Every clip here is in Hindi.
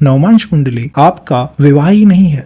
नवमांश कुंडली आपका विवाह ही नहीं है।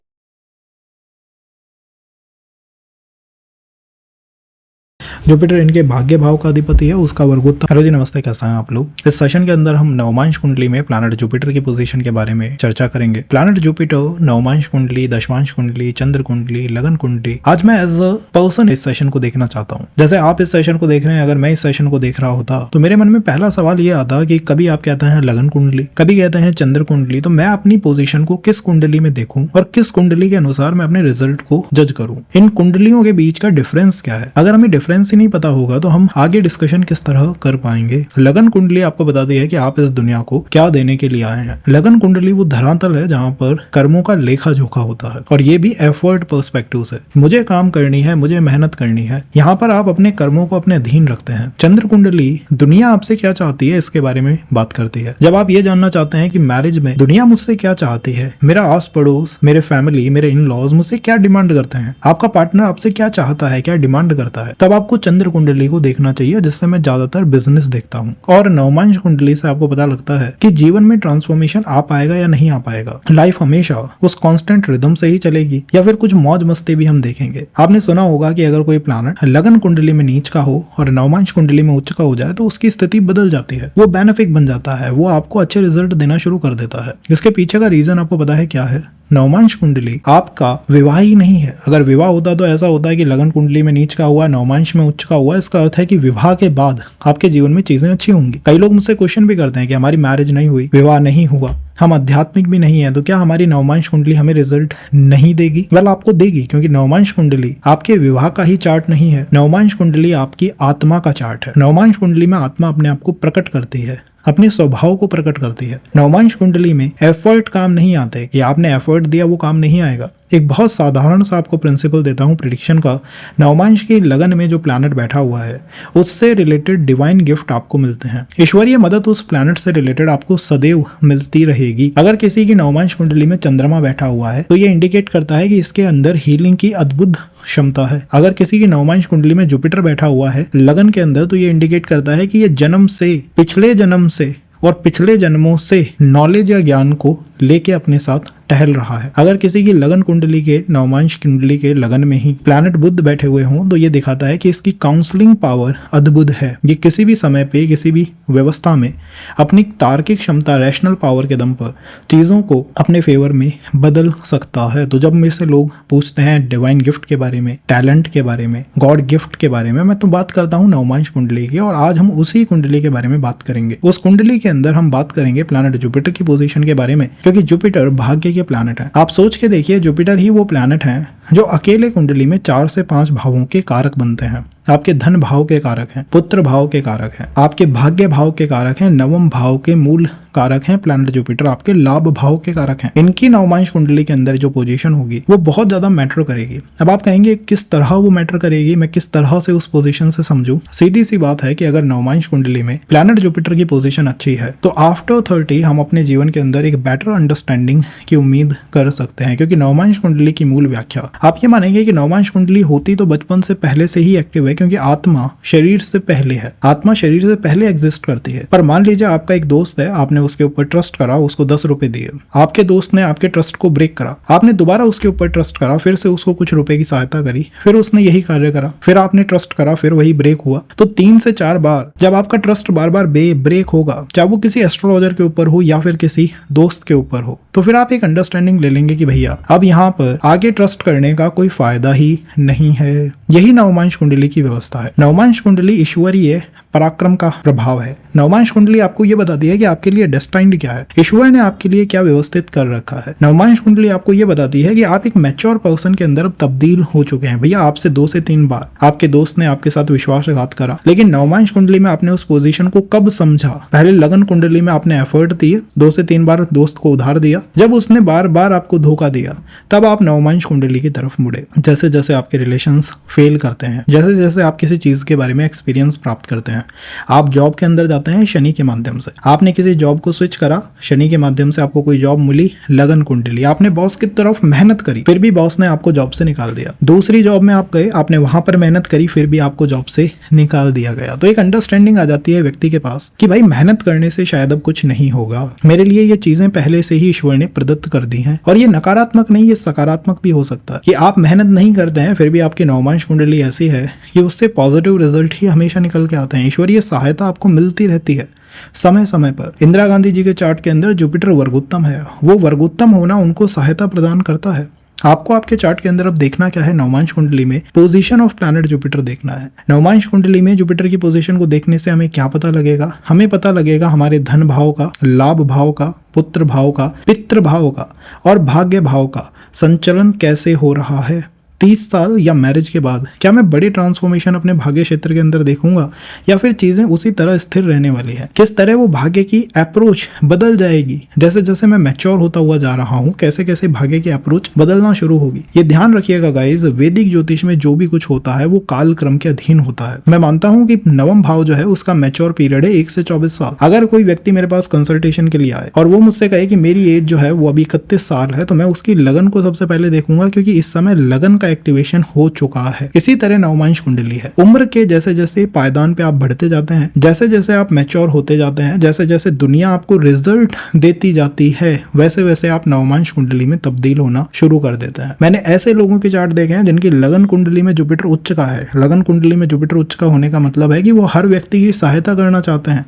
जुपिटर इनके भाग्य भाव का अधिपति है, उसका वर्गोत्तम। हेलो जी, नमस्ते, कैसा हैं आप लोग। इस सेशन के अंदर हम नवमांश कुंडली में प्लैनेट जुपिटर की पोजीशन के बारे में चर्चा करेंगे। प्लैनेट जुपिटर, नवमांश कुंडली, दशमांश कुंडली, चंद्र कुंडली, लगन कुंडली। आज मैं एज अ पर्सन इस सेशन को देखना चाहता हूँ। जैसे आप इस सेशन को देख रहे हैं, अगर मैं इस सेशन को देख रहा होता तो मेरे मन में पहला सवाल ये आता कि कभी आप कहते हैं लगन कुंडली, कभी कहते हैं चंद्र कुंडली, तो मैं अपनी पोजीशन को किस कुंडली में देखूं और किस कुंडली के अनुसार मैं अपने रिजल्ट को जज करूं। इन कुंडलियों के बीच का डिफरेंस क्या है। अगर हमें डिफरेंस ही नहीं पता होगा तो हम आगे डिस्कशन किस तरह कर पाएंगे। लगन कुंडली आपको बताती है कि आप इस दुनिया को क्या देने के लिए आए हैं। लगन कुंडली वो धरातल है जहाँ पर कर्मों का लेखा जोखा होता है, और ये भी एफर्ट पर्सपेक्टिव से। मुझे काम करनी है, मुझे मेहनत करनी है, यहाँ पर आप अपने कर्मों को अपने अधीन रखते हैं। चंद्र कुंडली दुनिया आपसे क्या चाहती है इसके बारे में बात करती है। जब आप ये जानना चाहते हैं कि मैरिज में दुनिया मुझसे क्या चाहती है, मेरा आस पड़ोस, मेरे फैमिली, मेरे इन लॉज मुझसे क्या डिमांड करते हैं, आपका पार्टनर आपसे क्या चाहता है, क्या डिमांड करता है, तब आपको चंद्र कुंडली को देखना चाहिए, जिससे मैं ज्यादातर बिजनेस देखता हूँ। और नवमांश कुंडली से आपको पता लगता है कि जीवन में ट्रांसफॉर्मेशन आ पाएगा या नहीं आ पाएगा। लाइफ हमेशा उस कांस्टेंट रिदम से ही चलेगी या फिर कुछ मौज मस्ती भी हम देखेंगे। आपने सुना होगा कि अगर कोई प्लैनेट लगन कुंडली में नीच का हो और नवमांश कुंडली में उच्च का हो जाए तो उसकी स्थिति बदल जाती है, वो बेनिफिक बन जाता है, वो आपको अच्छे रिजल्ट देना शुरू कर देता है। इसके पीछे का रीजन आपको पता है क्या है। नवमांश कुंडली आपका विवाह ही नहीं है। अगर विवाह होता तो ऐसा होता है कि लगन कुंडली में नीच का हुआ, नवमांश में उच्च का हुआ, इसका अर्थ है कि विवाह के बाद आपके जीवन में चीजें अच्छी होंगी। कई लोग मुझसे क्वेश्चन भी करते हैं कि हमारी मैरिज नहीं हुई, विवाह नहीं हुआ, हम आध्यात्मिक भी नहीं है, तो क्या हमारी नवमांश कुंडली हमें रिजल्ट नहीं देगी। वेल, आपको देगी, क्योंकि नवमांश कुंडली आपके विवाह का ही चार्ट नहीं है। नवमांश कुंडली आपकी आत्मा का चार्ट है। नवमांश कुंडली में आत्मा अपने आप को प्रकट करती है, अपने स्वभाव को प्रकट करती है। नवमांश कुंडली में एफर्ट काम नहीं आते कि आपने एफर्ट दिया वो काम नहीं आएगा। एक बहुत साधारण सा आपको प्रिंसिपल देता हूँ प्रेडिक्शन का। नवमांश की लगन में जो प्लैनेट बैठा हुआ है उससे रिलेटेड डिवाइन गिफ्ट आपको मिलते हैं। ईश्वरीय मदद उस प्लैनेट से रिलेटेड आपको सदैव मिलती रहेगी। अगर किसी की नवमांश कुंडली में चंद्रमा बैठा हुआ है तो ये इंडिकेट करता है कि इसके अंदर हीलिंग की अद्भुत क्षमता है। अगर किसी की नवमांश कुंडली में जुपिटर बैठा हुआ है लगन के अंदर तो ये इंडिकेट करता है कि ये जन्म से, पिछले जन्म से और पिछले जन्मों से नॉलेज या ज्ञान को लेके अपने साथ टहल रहा है। अगर किसी की लगन कुंडली के, नवमांश कुंडली के लगन में ही प्लैनेट बुध बैठे हुए हों तो ये दिखाता है कि इसकी काउंसलिंग पावर अद्भुत है। ये किसी भी समय पे, किसी भी व्यवस्था में अपनी तार्किक क्षमता, रैशनल पावर के दम पर चीजों को अपने फेवर में बदल सकता है। तो जब मेरे से लोग पूछते हैं डिवाइन गिफ्ट के बारे में, टैलेंट के बारे में, गॉड गिफ्ट के बारे में, मैं तो बात करता हूँ नवमांश कुंडली की। और आज हम उसी कुंडली के बारे में बात करेंगे। उस कुंडली के अंदर हम बात करेंगे प्लैनेट जुपिटर की पोजीशन के बारे में, क्योंकि जुपिटर भाग्य के प्लैनेट है। आप सोच के देखिए, जुपिटर ही वो प्लैनेट है जो अकेले कुंडली में 4 से 5 भावों के कारक बनते हैं। आपके धन भाव के कारक हैं, पुत्र भाव के कारक हैं, आपके भाग्य भाव के कारक हैं, नवम भाव के मूल कारक हैं प्लैनेट जुपिटर, आपके लाभ भाव के कारक हैं। इनकी नवमांश कुंडली के अंदर जो पोजीशन होगी वो बहुत ज्यादा मैटर करेगी। अब आप कहेंगे किस तरह वो मैटर करेगी, मैं किस तरह से उस पोजीशन से समझूं। सीधी सी बात है कि अगर नवमांश कुंडली में प्लैनेट जुपिटर की पोजीशन अच्छी है तो आफ्टर 30 हम अपने जीवन के अंदर एक बेटर अंडरस्टैंडिंग की उम्मीद कर सकते हैं। क्योंकि नवमांश कुंडली की मूल व्याख्या, आप ये मानेंगे कि नवमांश कुंडली होती तो बचपन से पहले से ही एक्टिव है, क्योंकि आत्मा शरीर से पहले है, आत्मा शरीर से पहले एग्जिस्ट करती है। पर मान लीजिए आपका एक दोस्त है, आपने उसके ऊपर ट्रस्ट करा, उसको 10 रुपए दिए, आपके दोस्त ने आपके ट्रस्ट को ब्रेक करा, आपने दोबारा उसके ऊपर ट्रस्ट करा, फिर से उसको कुछ रुपए की सहायता करी, फिर उसने यही कार्य करा, फिर आपने ट्रस्ट करा, फिर वही ब्रेक हुआ। तो 3 से 4 बार जब आपका ट्रस्ट बार बार ब्रेक होगा, चाहे वो किसी एस्ट्रोलॉजर के ऊपर हो या फिर किसी दोस्त के ऊपर हो, तो फिर आप एक अंडरस्टैंडिंग ले लेंगे कि भैया अब यहाँ पर आगे ट्रस्ट करने का कोई फायदा ही नहीं है। यही नवमांश कुंडली की व्यवस्था है। नवमांश कुंडली ईश्वरीय पराक्रम का प्रभाव है। नवमांश कुंडली आपको ये बताती है कि आपके लिए डेस्टाइन्ड क्या है, ईश्वर ने आपके लिए क्या व्यवस्थित कर रखा है। नवमांश कुंडली आपको ये बताती है कि आप एक मैच्योर पर्सन के अंदर अब तब्दील हो चुके हैं। भैया आपसे 2 से 3 बार आपके दोस्त ने आपके साथ विश्वासघात करा, लेकिन नवमांश कुंडली में आपने उस पोजीशन को कब समझा। पहले लगन कुंडली में आपने एफर्ट दिए, 2 से 3 बार दोस्त को उधार दिया, जब उसने बार बार आपको धोखा दिया तब आप नवमांश कुंडली की तरफ मुड़े। जैसे जैसे आपके रिलेशंस फेल करते हैं, जैसे जैसे आप किसी चीज के बारे में एक्सपीरियंस प्राप्त करते हैं, हैं। आप जॉब के अंदर जाते हैं शनि के माध्यम से, आपने किसी जॉब को स्विच करा, शनि के माध्यम से आपको कोई जॉब मिली, लगन कुंडली, आपने बॉस की तरफ मेहनत करी, फिर भी बॉस ने आपको जॉब से निकाल दिया। दूसरी जॉब में आप गए, आपने वहां पर मेहनत करी, फिर भी आपको जॉब से निकाल दिया गया। तो एक अंडरस्टैंडिंग आ जाती है व्यक्ति के पास कि भाई मेहनत करने से शायद अब कुछ नहीं होगा, मेरे लिए ये चीजें पहले से ही ईश्वर ने प्रदत्त कर दी हैं। और ये नकारात्मक नहीं, ये सकारात्मक भी हो सकता है कि आप मेहनत नहीं करते हैं, फिर भी आपकी नवमांश कुंडली ऐसी है कि उससे पॉजिटिव रिजल्ट ही हमेशा निकल के आते हैं। ईश्वरीय सहायता आपको मिलती रहती है समय समय पर। इंदिरा गांधी जी के चार्ट के अंदर जुपिटर वर्गोत्तम है, वो वर्गोत्तम होना उनको सहायता प्रदान करता है। आपको आपके चार्ट के अंदर अब देखना क्या है, नवमांश कुंडली में पोजीशन ऑफ प्लैनेट जुपिटर देखना है। नवमांश कुंडली में जुपिटर की पोजीशन को देखने से हमें क्या पता लगेगा, हमें पता लगेगा हमारे धन भाव का, लाभ भाव का, पुत्र भाव का, पितृ भाव का और भाग्य भाव का संचलन कैसे हो रहा है। 30 साल या मैरिज के बाद क्या मैं बड़ी ट्रांसफॉर्मेशन अपने भाग्य क्षेत्र के अंदर देखूंगा या फिर चीजें उसी तरह स्थिर रहने वाली है। किस तरह वो भाग्य की अप्रोच बदल जाएगी जैसे जैसे मैं मैच्योर होता हुआ जा रहा हूँ, कैसे कैसे भाग्य की अप्रोच बदलना शुरू होगी। ये ध्यान रखिएगा गाइज, वैदिक ज्योतिष में जो भी कुछ होता है वो काल क्रम के अधीन होता है। मैं मानता हूँ कि नवम भाव जो है उसका मैच्योर पीरियड है 1 से 24 साल। अगर कोई व्यक्ति मेरे पास कंसल्टेशन के लिए आए और वो मुझसे कहे कि मेरी एज जो है वो अभी 31 साल है, तो मैं उसकी लगन को सबसे पहले देखूंगा, क्योंकि इस समय लगन का एक्टिवेशन हो चुका है। इसी तरह नवमांश कुंडली है, उम्र के जैसे जैसे पायदान पे आप बढ़ते जाते हैं, जैसे जैसे आप मैच्योर होते जाते हैं, जैसे जैसे दुनिया आपको रिजल्ट देती जाती है, वैसे वैसे आप नवमांश कुंडली में तब्दील होना शुरू कर देते हैं। मैंने ऐसे लोगों के चार्ट देखे हैं जिनकी लगन कुंडली में जुपिटर उच्च का है। लगन कुंडली में जुपिटर उच्च का होने का मतलब है कि वो हर व्यक्ति की सहायता करना चाहते हैं,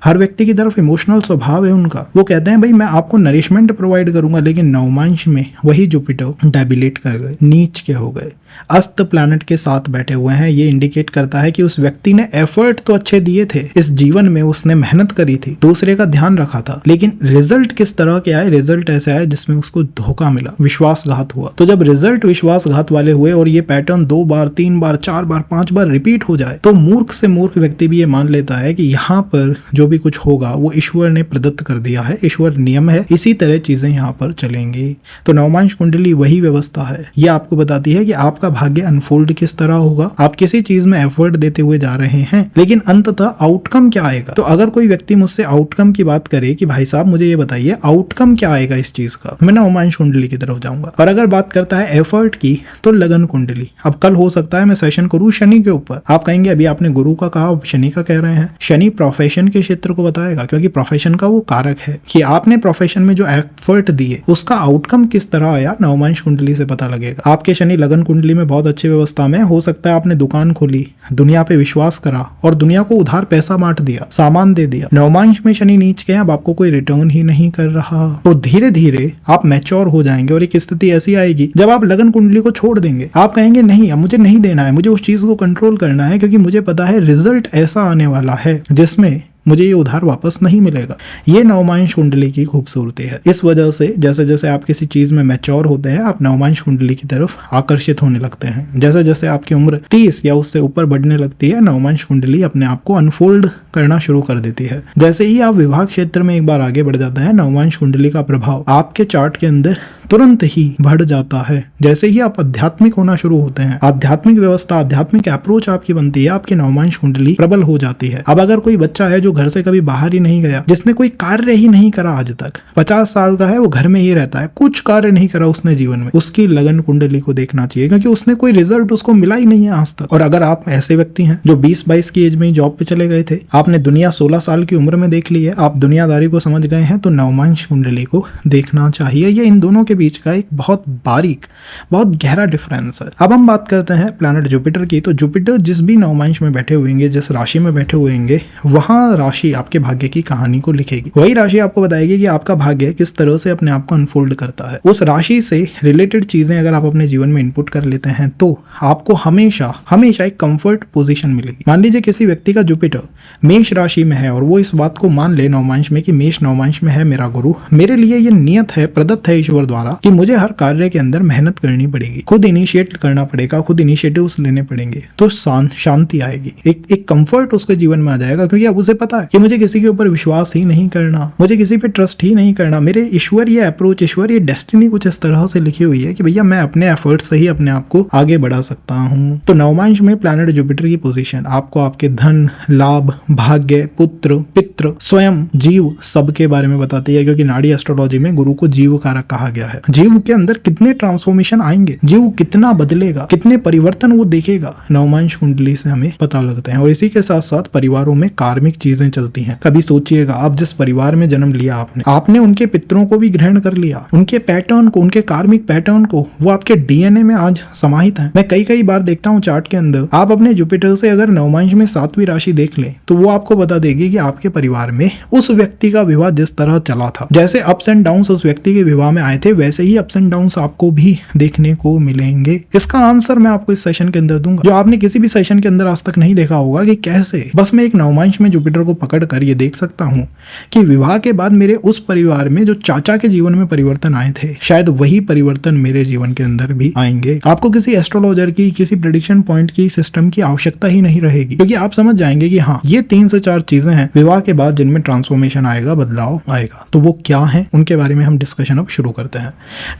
हर व्यक्ति की तरफ इमोशनल स्वभाव है उनका। वो कहते हैं भाई मैं आपको नरिशमेंट प्रोवाइड करूंगा, लेकिन नवमांश में वही जुपिटर डेबिलेट कर गए, नीच के हो गए, अस्त प्लैनेट के साथ बैठे हुए हैं। ये इंडिकेट करता है कि उस व्यक्ति ने एफर्ट तो अच्छे दिए थे, इस जीवन में उसने मेहनत करी थी, दूसरे का ध्यान रखा था, लेकिन रिजल्ट किस तरह के आए, रिजल्ट ऐसे आए जिसमें उसको धोखा मिला, विश्वासघात हुआ। तो जब रिजल्ट विश्वासघात वाले हुए और ये पैटर्न 2 बार 3 बार 4 बार 5 बार रिपीट हो जाए, तो मूर्ख से मूर्ख व्यक्ति भी ये मान लेता है कि यहाँ पर जो भी कुछ होगा वो ईश्वर ने प्रदत्त कर दिया है, ईश्वर नियम है, इसी तरह चीजें यहाँ पर चलेंगी। तो नवमांश कुंडली वही व्यवस्था है, ये आपको बताती है कि आपका भाग्य अनफोल्ड किस तरह होगा। आप किसी चीज में एफर्ट देते हुए जा रहे हैं, लेकिन अंततः आउटकम क्या आएगा। तो अगर कोई व्यक्ति मुझसे आउटकम की बात करे कि भाई साहब मुझे ये बताइए आउटकम क्या आएगा इस चीज का, मैं नवमांश कुंडली की तरफ जाऊंगा। और अगर बात करता है एफर्ट की, तो लगन कुंडली। अब कल हो सकता है मैं सेशन करूं शनि के ऊपर। आप कहेंगे अभी आपने गुरु का कहा, अब शनि का कह रहे हैं। शनि प्रोफेशन के क्षेत्र को बताएगा, क्योंकि प्रोफेशन का वो कारक है कि आपने प्रोफेशन में जो एफर्ट दिए उसका आउटकम किस तरह आया, नवमांश कुंडली से पता लगेगा। आपके शनि लगन कुंडली में बहुत अच्छी व्यवस्था में, हो सकता है आपने दुकान खोली, दुनिया पे विश्वास करा और दुनिया को उधार पैसा बांट दिया, सामान दे दिया। नवमांश में शनि नीच के, अब आपको कोई रिटर्न ही नहीं कर रहा, तो धीरे धीरे आप मैच्योर हो जाएंगे और एक स्थिति ऐसी आएगी जब आप लगन कुंडली को छोड़ देंगे। आप कहेंगे नहीं अब मुझे नहीं देना है, मुझे उस चीज को कंट्रोल करना है, क्योंकि मुझे पता है रिजल्ट ऐसा आने वाला है जिसमें मुझे ये उधार वापस नहीं मिलेगा। ये नवमांश कुंडली की खूबसूरती है। इस वजह से जैसे जैसे आप किसी चीज में मैच्योर होते हैं, आप नवमांश कुंडली की तरफ आकर्षित होने लगते हैं। जैसे जैसे आपकी उम्र 30 या उससे ऊपर बढ़ने लगती है, नवमांश कुंडली अपने आप को अनफोल्ड करना शुरू कर देती है। जैसे ही आप विवाह क्षेत्र में एक बार आगे बढ़ जाते हैं, नवमांश कुंडली का प्रभाव आपके चार्ट के अंदर तुरंत ही बढ़ जाता है। जैसे ही आप आध्यात्मिक होना शुरू होते हैं, आध्यात्मिक व्यवस्था, आध्यात्मिक अप्रोच आपकी बनती है, आपकी नवमांश कुंडली प्रबल हो जाती है। अब अगर कोई बच्चा है जो घर से कभी बाहर ही नहीं गया, जिसने कोई कार्य ही नहीं करा आज तक, 50 साल का है, वो घर में ही रहता है, कुछ कार्य नहीं करा उसने जीवन में, उसकी लगन कुंडली को देखना चाहिए, क्योंकि उसने कोई रिजल्ट उसको मिला ही नहीं है आज तक। और अगर आप ऐसे व्यक्ति हैं जो 20-22 की एज में ही जॉब पे चले गए थे, आपने दुनिया 16 साल की उम्र में देख ली है, आप दुनियादारी को समझ गए हैं, तो नवमांश कुंडली को देखना चाहिए। ये इन दोनों के बीच का एक बहुत बारीक, बहुत गहरा डिफरेंस है। अब हम बात करते हैं प्लैनेट जुपिटर की। तो जुपिटर जिस भी नवमांश में बैठे हुएंगे, जिस राशि में बैठे हुएंगे, वहां राशि आपके भाग्य की कहानी को लिखेगी। वही राशि आपको बताएगी कि आपका भाग्य किस तरह से अपने आप को अनफोल्ड करता है। उस राशि से रिलेटेड चीजें अगर आप अपने जीवन में इनपुट कर लेते हैं, तो आपको हमेशा हमेशा एक कंफर्ट पोजीशन मिलेगी। मान लीजिए किसी व्यक्ति का जुपिटर मेष राशि में है और वो इस बात को मान ले नवमांश में कि मेष नवमांश में है मेरा गुरु, मेरे लिए ये नियत है, प्रदत्त है ईश्वर द्वारा द्वारा कि मुझे हर कार्य के अंदर मेहनत करनी पड़ेगी, खुद इनिशिएट करना पड़ेगा, खुद इनिशिएटिव्स लेने पड़ेंगे, तो शांति आएगी, एक कंफर्ट उसके जीवन में आ जाएगा, क्योंकि अब उसे पता है कि मुझे किसी के ऊपर विश्वास ही नहीं करना, मुझे किसी पे ट्रस्ट ही नहीं करना। मेरे ईश्वर ये अप्रोच, ईश्वर ये डेस्टिनी कुछ इस तरह से लिखी हुई है कि भैया मैं अपने एफर्ट से ही अपने आप को आगे बढ़ा सकता हूँ। तो नवमांश में प्लैनेट जुपिटर की पोजीशन आपको आपके धन, लाभ, भाग्य, पुत्र, पितृ, स्वयं, जीव सबके बारे में बताती है, क्योंकि नाड़ी एस्ट्रोलॉजी में गुरु को जीव कारक कहा गया है। जीव के अंदर कितने ट्रांसफॉर्मेशन आएंगे, जीव कितना बदलेगा, कितने परिवर्तन वो देखेगा, नवमांश कुंडली से हमें पता लगते हैं। और इसी के साथ साथ परिवारों में कार्मिक चीजें चलती हैं। कभी सोचिएगा, आप जिस परिवार में जन्म लिया, आपने उनके पितरों को भी ग्रहण कर लिया, उनके पैटर्न को, उनके कार्मिक पैटर्न को, वो आपके डीएनए में आज समाहित है। मैं कई बार देखता हूँ चार्ट के अंदर, आप अपने जुपिटर से अगर नवमांश में 7वीं राशि देख लें तो वो आपको बता देगी कि आपके परिवार में उस व्यक्ति का विवाह जिस तरह चला था, जैसे अप्स एंड डाउन्स उस व्यक्ति के विवाह में आए थे, वैसे ही अप्स एंड डाउन्स आपको भी देखने को मिलेंगे। इसका आंसर मैं आपको इस सेशन के अंदर दूंगा, जो आपने किसी भी सेशन के अंदर आज तक नहीं देखा होगा, कि कैसे बस मैं एक नवमांश में जुपिटर को पकड़ कर ये देख सकता हूँ कि विवाह के बाद मेरे उस परिवार में जो चाचा के जीवन में परिवर्तन आए थे, शायद वही परिवर्तन मेरे जीवन के अंदर भी आएंगे। आपको किसी एस्ट्रोलॉजर की, किसी प्रेडिक्शन पॉइंट की, सिस्टम की आवश्यकता ही नहीं रहेगी, क्योंकि आप समझ जाएंगे कि हाँ, ये 3 से 4 चीजें हैं विवाह के बाद जिनमें ट्रांसफॉर्मेशन आएगा, बदलाव आएगा। तो वो क्या है, उनके बारे में हम डिस्कशन अब शुरू करते हैं।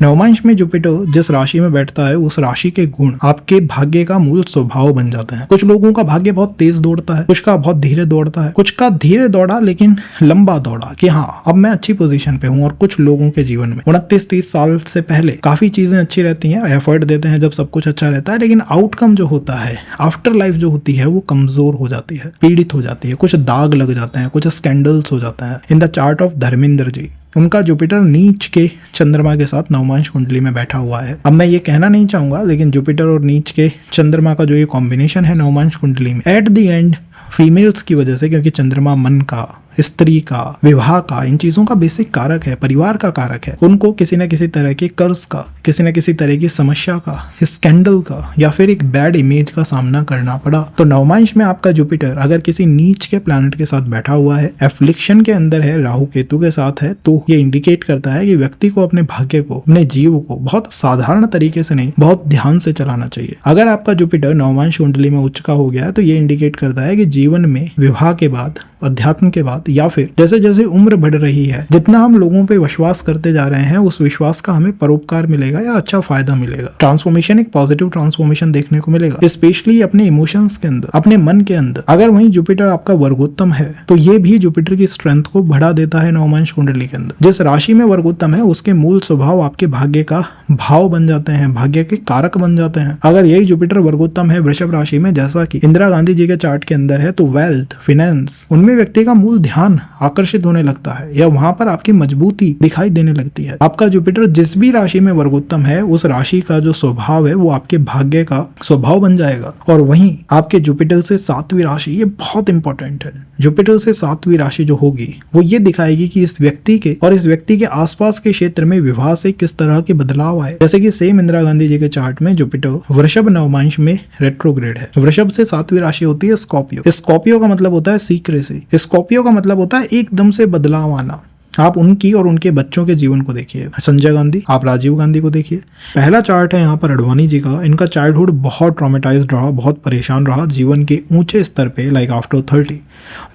नवमांश में जुपिटर जिस राशि में बैठता है, उस राशि के गुण आपके भाग्य का मूल स्वभाव बन जाते हैं। कुछ लोगों का भाग्य बहुत तेज दौड़ता है, कुछ का बहुत धीरे दौड़ता है, कुछ का धीरे दौड़ा लेकिन लंबा दौड़ा कि हाँ अब मैं अच्छी पोजीशन पे हूँ। और कुछ लोगों के जीवन में 29-30 साल से पहले काफी चीजें अच्छी रहती हैं, एफर्ट देते हैं, जब सब कुछ अच्छा रहता है, लेकिन आउटकम जो होता है, आफ्टर लाइफ जो होती है, वो कमजोर हो जाती है, पीड़ित हो जाती है, कुछ दाग लग जाते हैं, कुछ स्कैंडल्स हो जाता है। In the chart of Dharmendra ji, उनका जुपिटर नीच के चंद्रमा के साथ नवमांश कुंडली में बैठा हुआ है। अब मैं ये कहना नहीं चाहूंगा, लेकिन जुपिटर और नीच के चंद्रमा का जो ये कॉम्बिनेशन है नवमांश कुंडली में, एट द एंड फीमेल्स की वजह से, क्योंकि चंद्रमा मन का, स्त्री का, विवाह का, इन चीजों का बेसिक कारक है, परिवार का कारक है, उनको किसी न किसी तरह के कर्ज का, किसी न किसी तरह की समस्या का, स्कैंडल का, या फिर एक बैड इमेज का सामना करना पड़ा। तो नवमांश में आपका जुपिटर अगर किसी नीच के प्लैनेट के साथ बैठा हुआ है, एफ्लिक्शन के अंदर है, राहु केतु के साथ है, तो ये इंडिकेट करता है कि व्यक्ति को अपने भाग्य को, अपने जीव को बहुत साधारण तरीके से नहीं, बहुत ध्यान से चलाना चाहिए। अगर आपका जुपिटर नवमांश कुंडली में उच्च का हो गया है, तो ये इंडिकेट करता है कि जीवन में विवाह के बाद, अध्यात्म के बाद, या फिर जैसे जैसे उम्र बढ़ रही है, जितना हम लोगों पे विश्वास करते जा रहे हैं, उस विश्वास का हमें परोपकार मिलेगा या अच्छा फायदा मिलेगा। ट्रांसफॉर्मेशन, एक पॉजिटिव ट्रांसफॉर्मेशन देखने को मिलेगा, स्पेशली अपने इमोशंस के अंदर, अपने मन के अंदर। अगर वहीं जुपिटर आपका वर्गोत्तम है, तो ये भी जुपिटर की स्ट्रेंथ को बढ़ा देता है नवमांश कुंडली के अंदर। जिस राशि में वर्गोत्तम है, उसके मूल स्वभाव आपके भाग्य का भाव बन जाते हैं, भाग्य के कारक बन जाते हैं। अगर यही जुपिटर वर्गोत्तम है वृषभ राशि में, जैसा कि इंदिरा गांधी जी के चार्ट के अंदर है, तो वेल्थ, फाइनेंस, उनमें व्यक्ति का मूल ध्यान आकर्षित होने लगता है, या वहां पर आपकी मजबूती दिखाई देने लगती है। आपका जुपिटर जिस भी राशि में वर्गोत्तम है, उस राशि का जो स्वभाव है वो आपके भाग्य का स्वभाव बन जाएगा। और वहीं आपके जुपिटर से 7वीं राशि, ये बहुत इंपॉर्टेंट है, जुपिटर से 7वीं राशि जो होगी वो ये दिखाएगी कि इस व्यक्ति के और इस व्यक्ति के आसपास के क्षेत्र में विवाह से किस तरह के बदलाव आए। जैसे कि सेम इंदिरा गांधी जी के चार्ट में जुपिटर वृषभ नवमांश में रेट्रोग्रेड है। वृषभ से 7वीं राशि होती है स्कॉर्पियो। स्कॉर्पियो का मतलब होता है सीक्रेसी, स्कॉर्पियो का मतलब होता है एकदम से बदलाव आना। आप उनकी और उनके बच्चों के जीवन को देखिए, संजय गांधी, आप राजीव गांधी को देखिए। पहला चार्ट है यहाँ पर अडवाणी जी का। इनका चाइल्डहुड बहुत ट्रॉमेटाइज्ड रहा, बहुत परेशान रहा, जीवन के ऊंचे स्तर पे, लाइक आफ्टर 30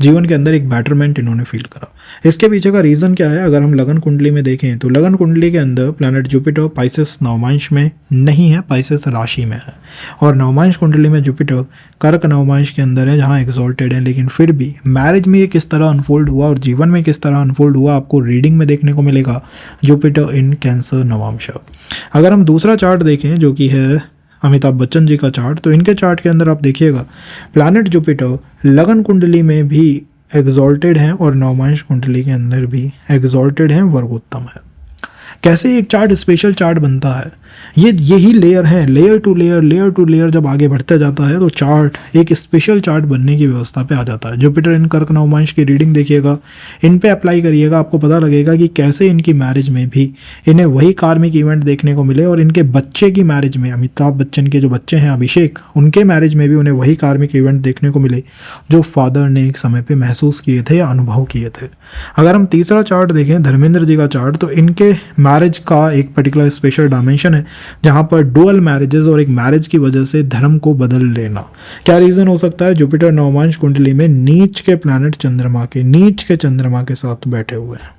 जीवन के अंदर एक बेटरमेंट इन्होंने फील करा। इसके पीछे का रीजन क्या है? अगर हम लगन कुंडली में देखें तो लगन कुंडली के अंदर प्लैनेट जुपिटर पाइसेस नवमांश में नहीं है, पाइसेस राशि में है, और नवमांश कुंडली में जुपिटर कर्क नवमांश के अंदर है जहाँ एक्सॉल्टेड है। लेकिन फिर भी मैरिज में ये किस तरह अनफोल्ड हुआ और जीवन में किस तरह अनफोल्ड हुआ आपको रीडिंग में देखने को मिलेगा। Jupiter in cancer Navamsa. अगर हम दूसरा चार्ट देखें जो कि है अमिताभ बच्चन जी का चार्ट, तो इनके चार्ट के अंदर आप देखिएगा प्लैनेट जुपिटर लगन कुंडली में भी एक्सॉल्टेड हैं और नवमांश कुंडली के अंदर भी एक्सॉल्टेड हैं, वर्गोत्तम है। कैसे एक चार्ट स्पेशल चार्ट बनता है? यही लेयर है, लेयर टू लेयर जब आगे बढ़ते जाता है तो चार्ट एक स्पेशल चार्ट बनने की व्यवस्था पे आ जाता है। जुपिटर इन कर्क नवमांश की रीडिंग देखिएगा, इन पे अप्लाई करिएगा, आपको पता लगेगा कि कैसे इनकी मैरिज में भी इन्हें वही कार्मिक इवेंट देखने को मिले और इनके बच्चे की मैरिज में, अमिताभ बच्चन के जो बच्चे हैं अभिषेक, उनके मैरिज में भी उन्हें वही कार्मिक इवेंट देखने को मिले जो फादर ने एक समय पे महसूस किए थे या अनुभव किए थे। अगर हम तीसरा चार्ट देखें, धर्मेंद्र जी का चार्ट, तो इनके मैरिज का एक पर्टिकुलर स्पेशल डायमेंशन है जहां पर डुअल मैरिजेस और एक मैरिज की वजह से धर्म को बदल लेना। क्या रीजन हो सकता है? जुपिटर नवमांश कुंडली में नीच के प्लैनेट चंद्रमा के साथ बैठे हुए हैं।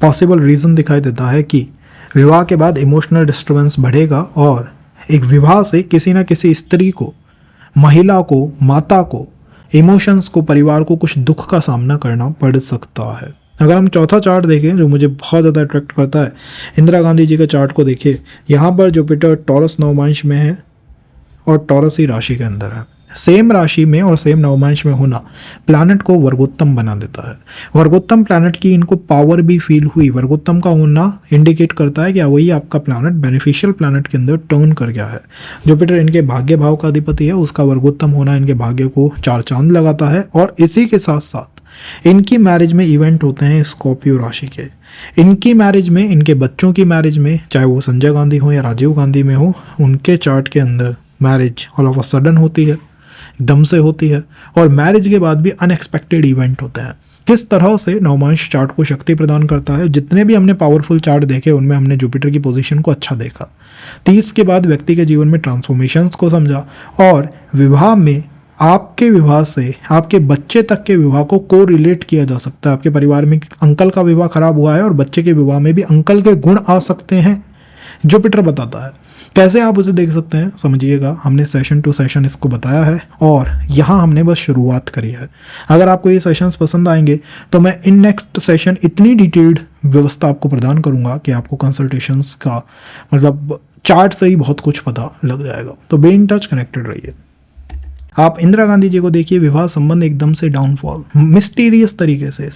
पॉसिबल रीजन दिखाई देता है कि विवाह के बाद इमोशनल डिस्टर्बेंस बढ़ेगा और एक विवाह से किसी न किसी स्त्री को, महिला को, माता को, इमोशंस को, परिवार को कुछ दुख का सामना करना पड़ सकता है। अगर हम चौथा चार्ट देखें जो मुझे बहुत ज़्यादा अट्रैक्ट करता है, इंदिरा गांधी जी के चार्ट को देखिए। यहाँ पर जुपिटर टॉरस नवमांश में है और टॉरस ही राशि के अंदर है। सेम राशि में और सेम नवमांश में होना प्लैनेट को वर्गोत्तम बना देता है। वर्गोत्तम प्लैनेट की इनको पावर भी फील हुई। वर्गोत्तम का होना इंडिकेट करता है कि वही आपका प्लैनेट बेनिफिशियल प्लैनेट के अंदर टर्न कर गया है। जुपिटर इनके भाग्य भाव का अधिपति है, उसका वर्गोत्तम होना इनके भाग्य को 4 चांद लगाता है। और इसी के साथ साथ इनकी मैरिज में इवेंट होते हैं स्कॉर्पियो राशि के। इनकी मैरिज में, इनके बच्चों की मैरिज में, चाहे वो संजय गांधी हो या राजीव गांधी में हो, उनके चार्ट के अंदर marriage all of a sudden होती है, एकदम से होती है। और मैरिज के बाद भी अनएक्सपेक्टेड इवेंट होते हैं। किस तरह से नवमांश चार्ट को शक्ति प्रदान करता है? जितने भी हमने पावरफुल चार्ट देखे उनमें हमने जुपिटर की पोजीशन को अच्छा देखा। 30 के बाद व्यक्ति के जीवन में ट्रांसफॉर्मेशंस को समझा और विवाह में आपके विवाह से आपके बच्चे तक के विवाह को रिलेट किया जा सकता है। आपके परिवार में अंकल का विवाह खराब हुआ है और बच्चे के विवाह में भी अंकल के गुण आ सकते हैं, जुपिटर बताता है। कैसे आप उसे देख सकते हैं समझिएगा, हमने सेशन टू सेशन इसको बताया है और यहाँ हमने बस शुरुआत करी है। अगर आपको ये सेशंस पसंद आएंगे तो मैं इन नेक्स्ट सेशन इतनी डिटेल्ड व्यवस्था आपको प्रदान करूँगा कि आपको कंसल्टेशंस का मतलब चार्ट से ही बहुत कुछ पता लग जाएगा। तो बी इन टच, कनेक्टेड रहिए। आप इंदिरा गांधी जी को देखिए, विवाह संबंध एकदम से डाउनफॉल, मिस्टीरियस तरीके से,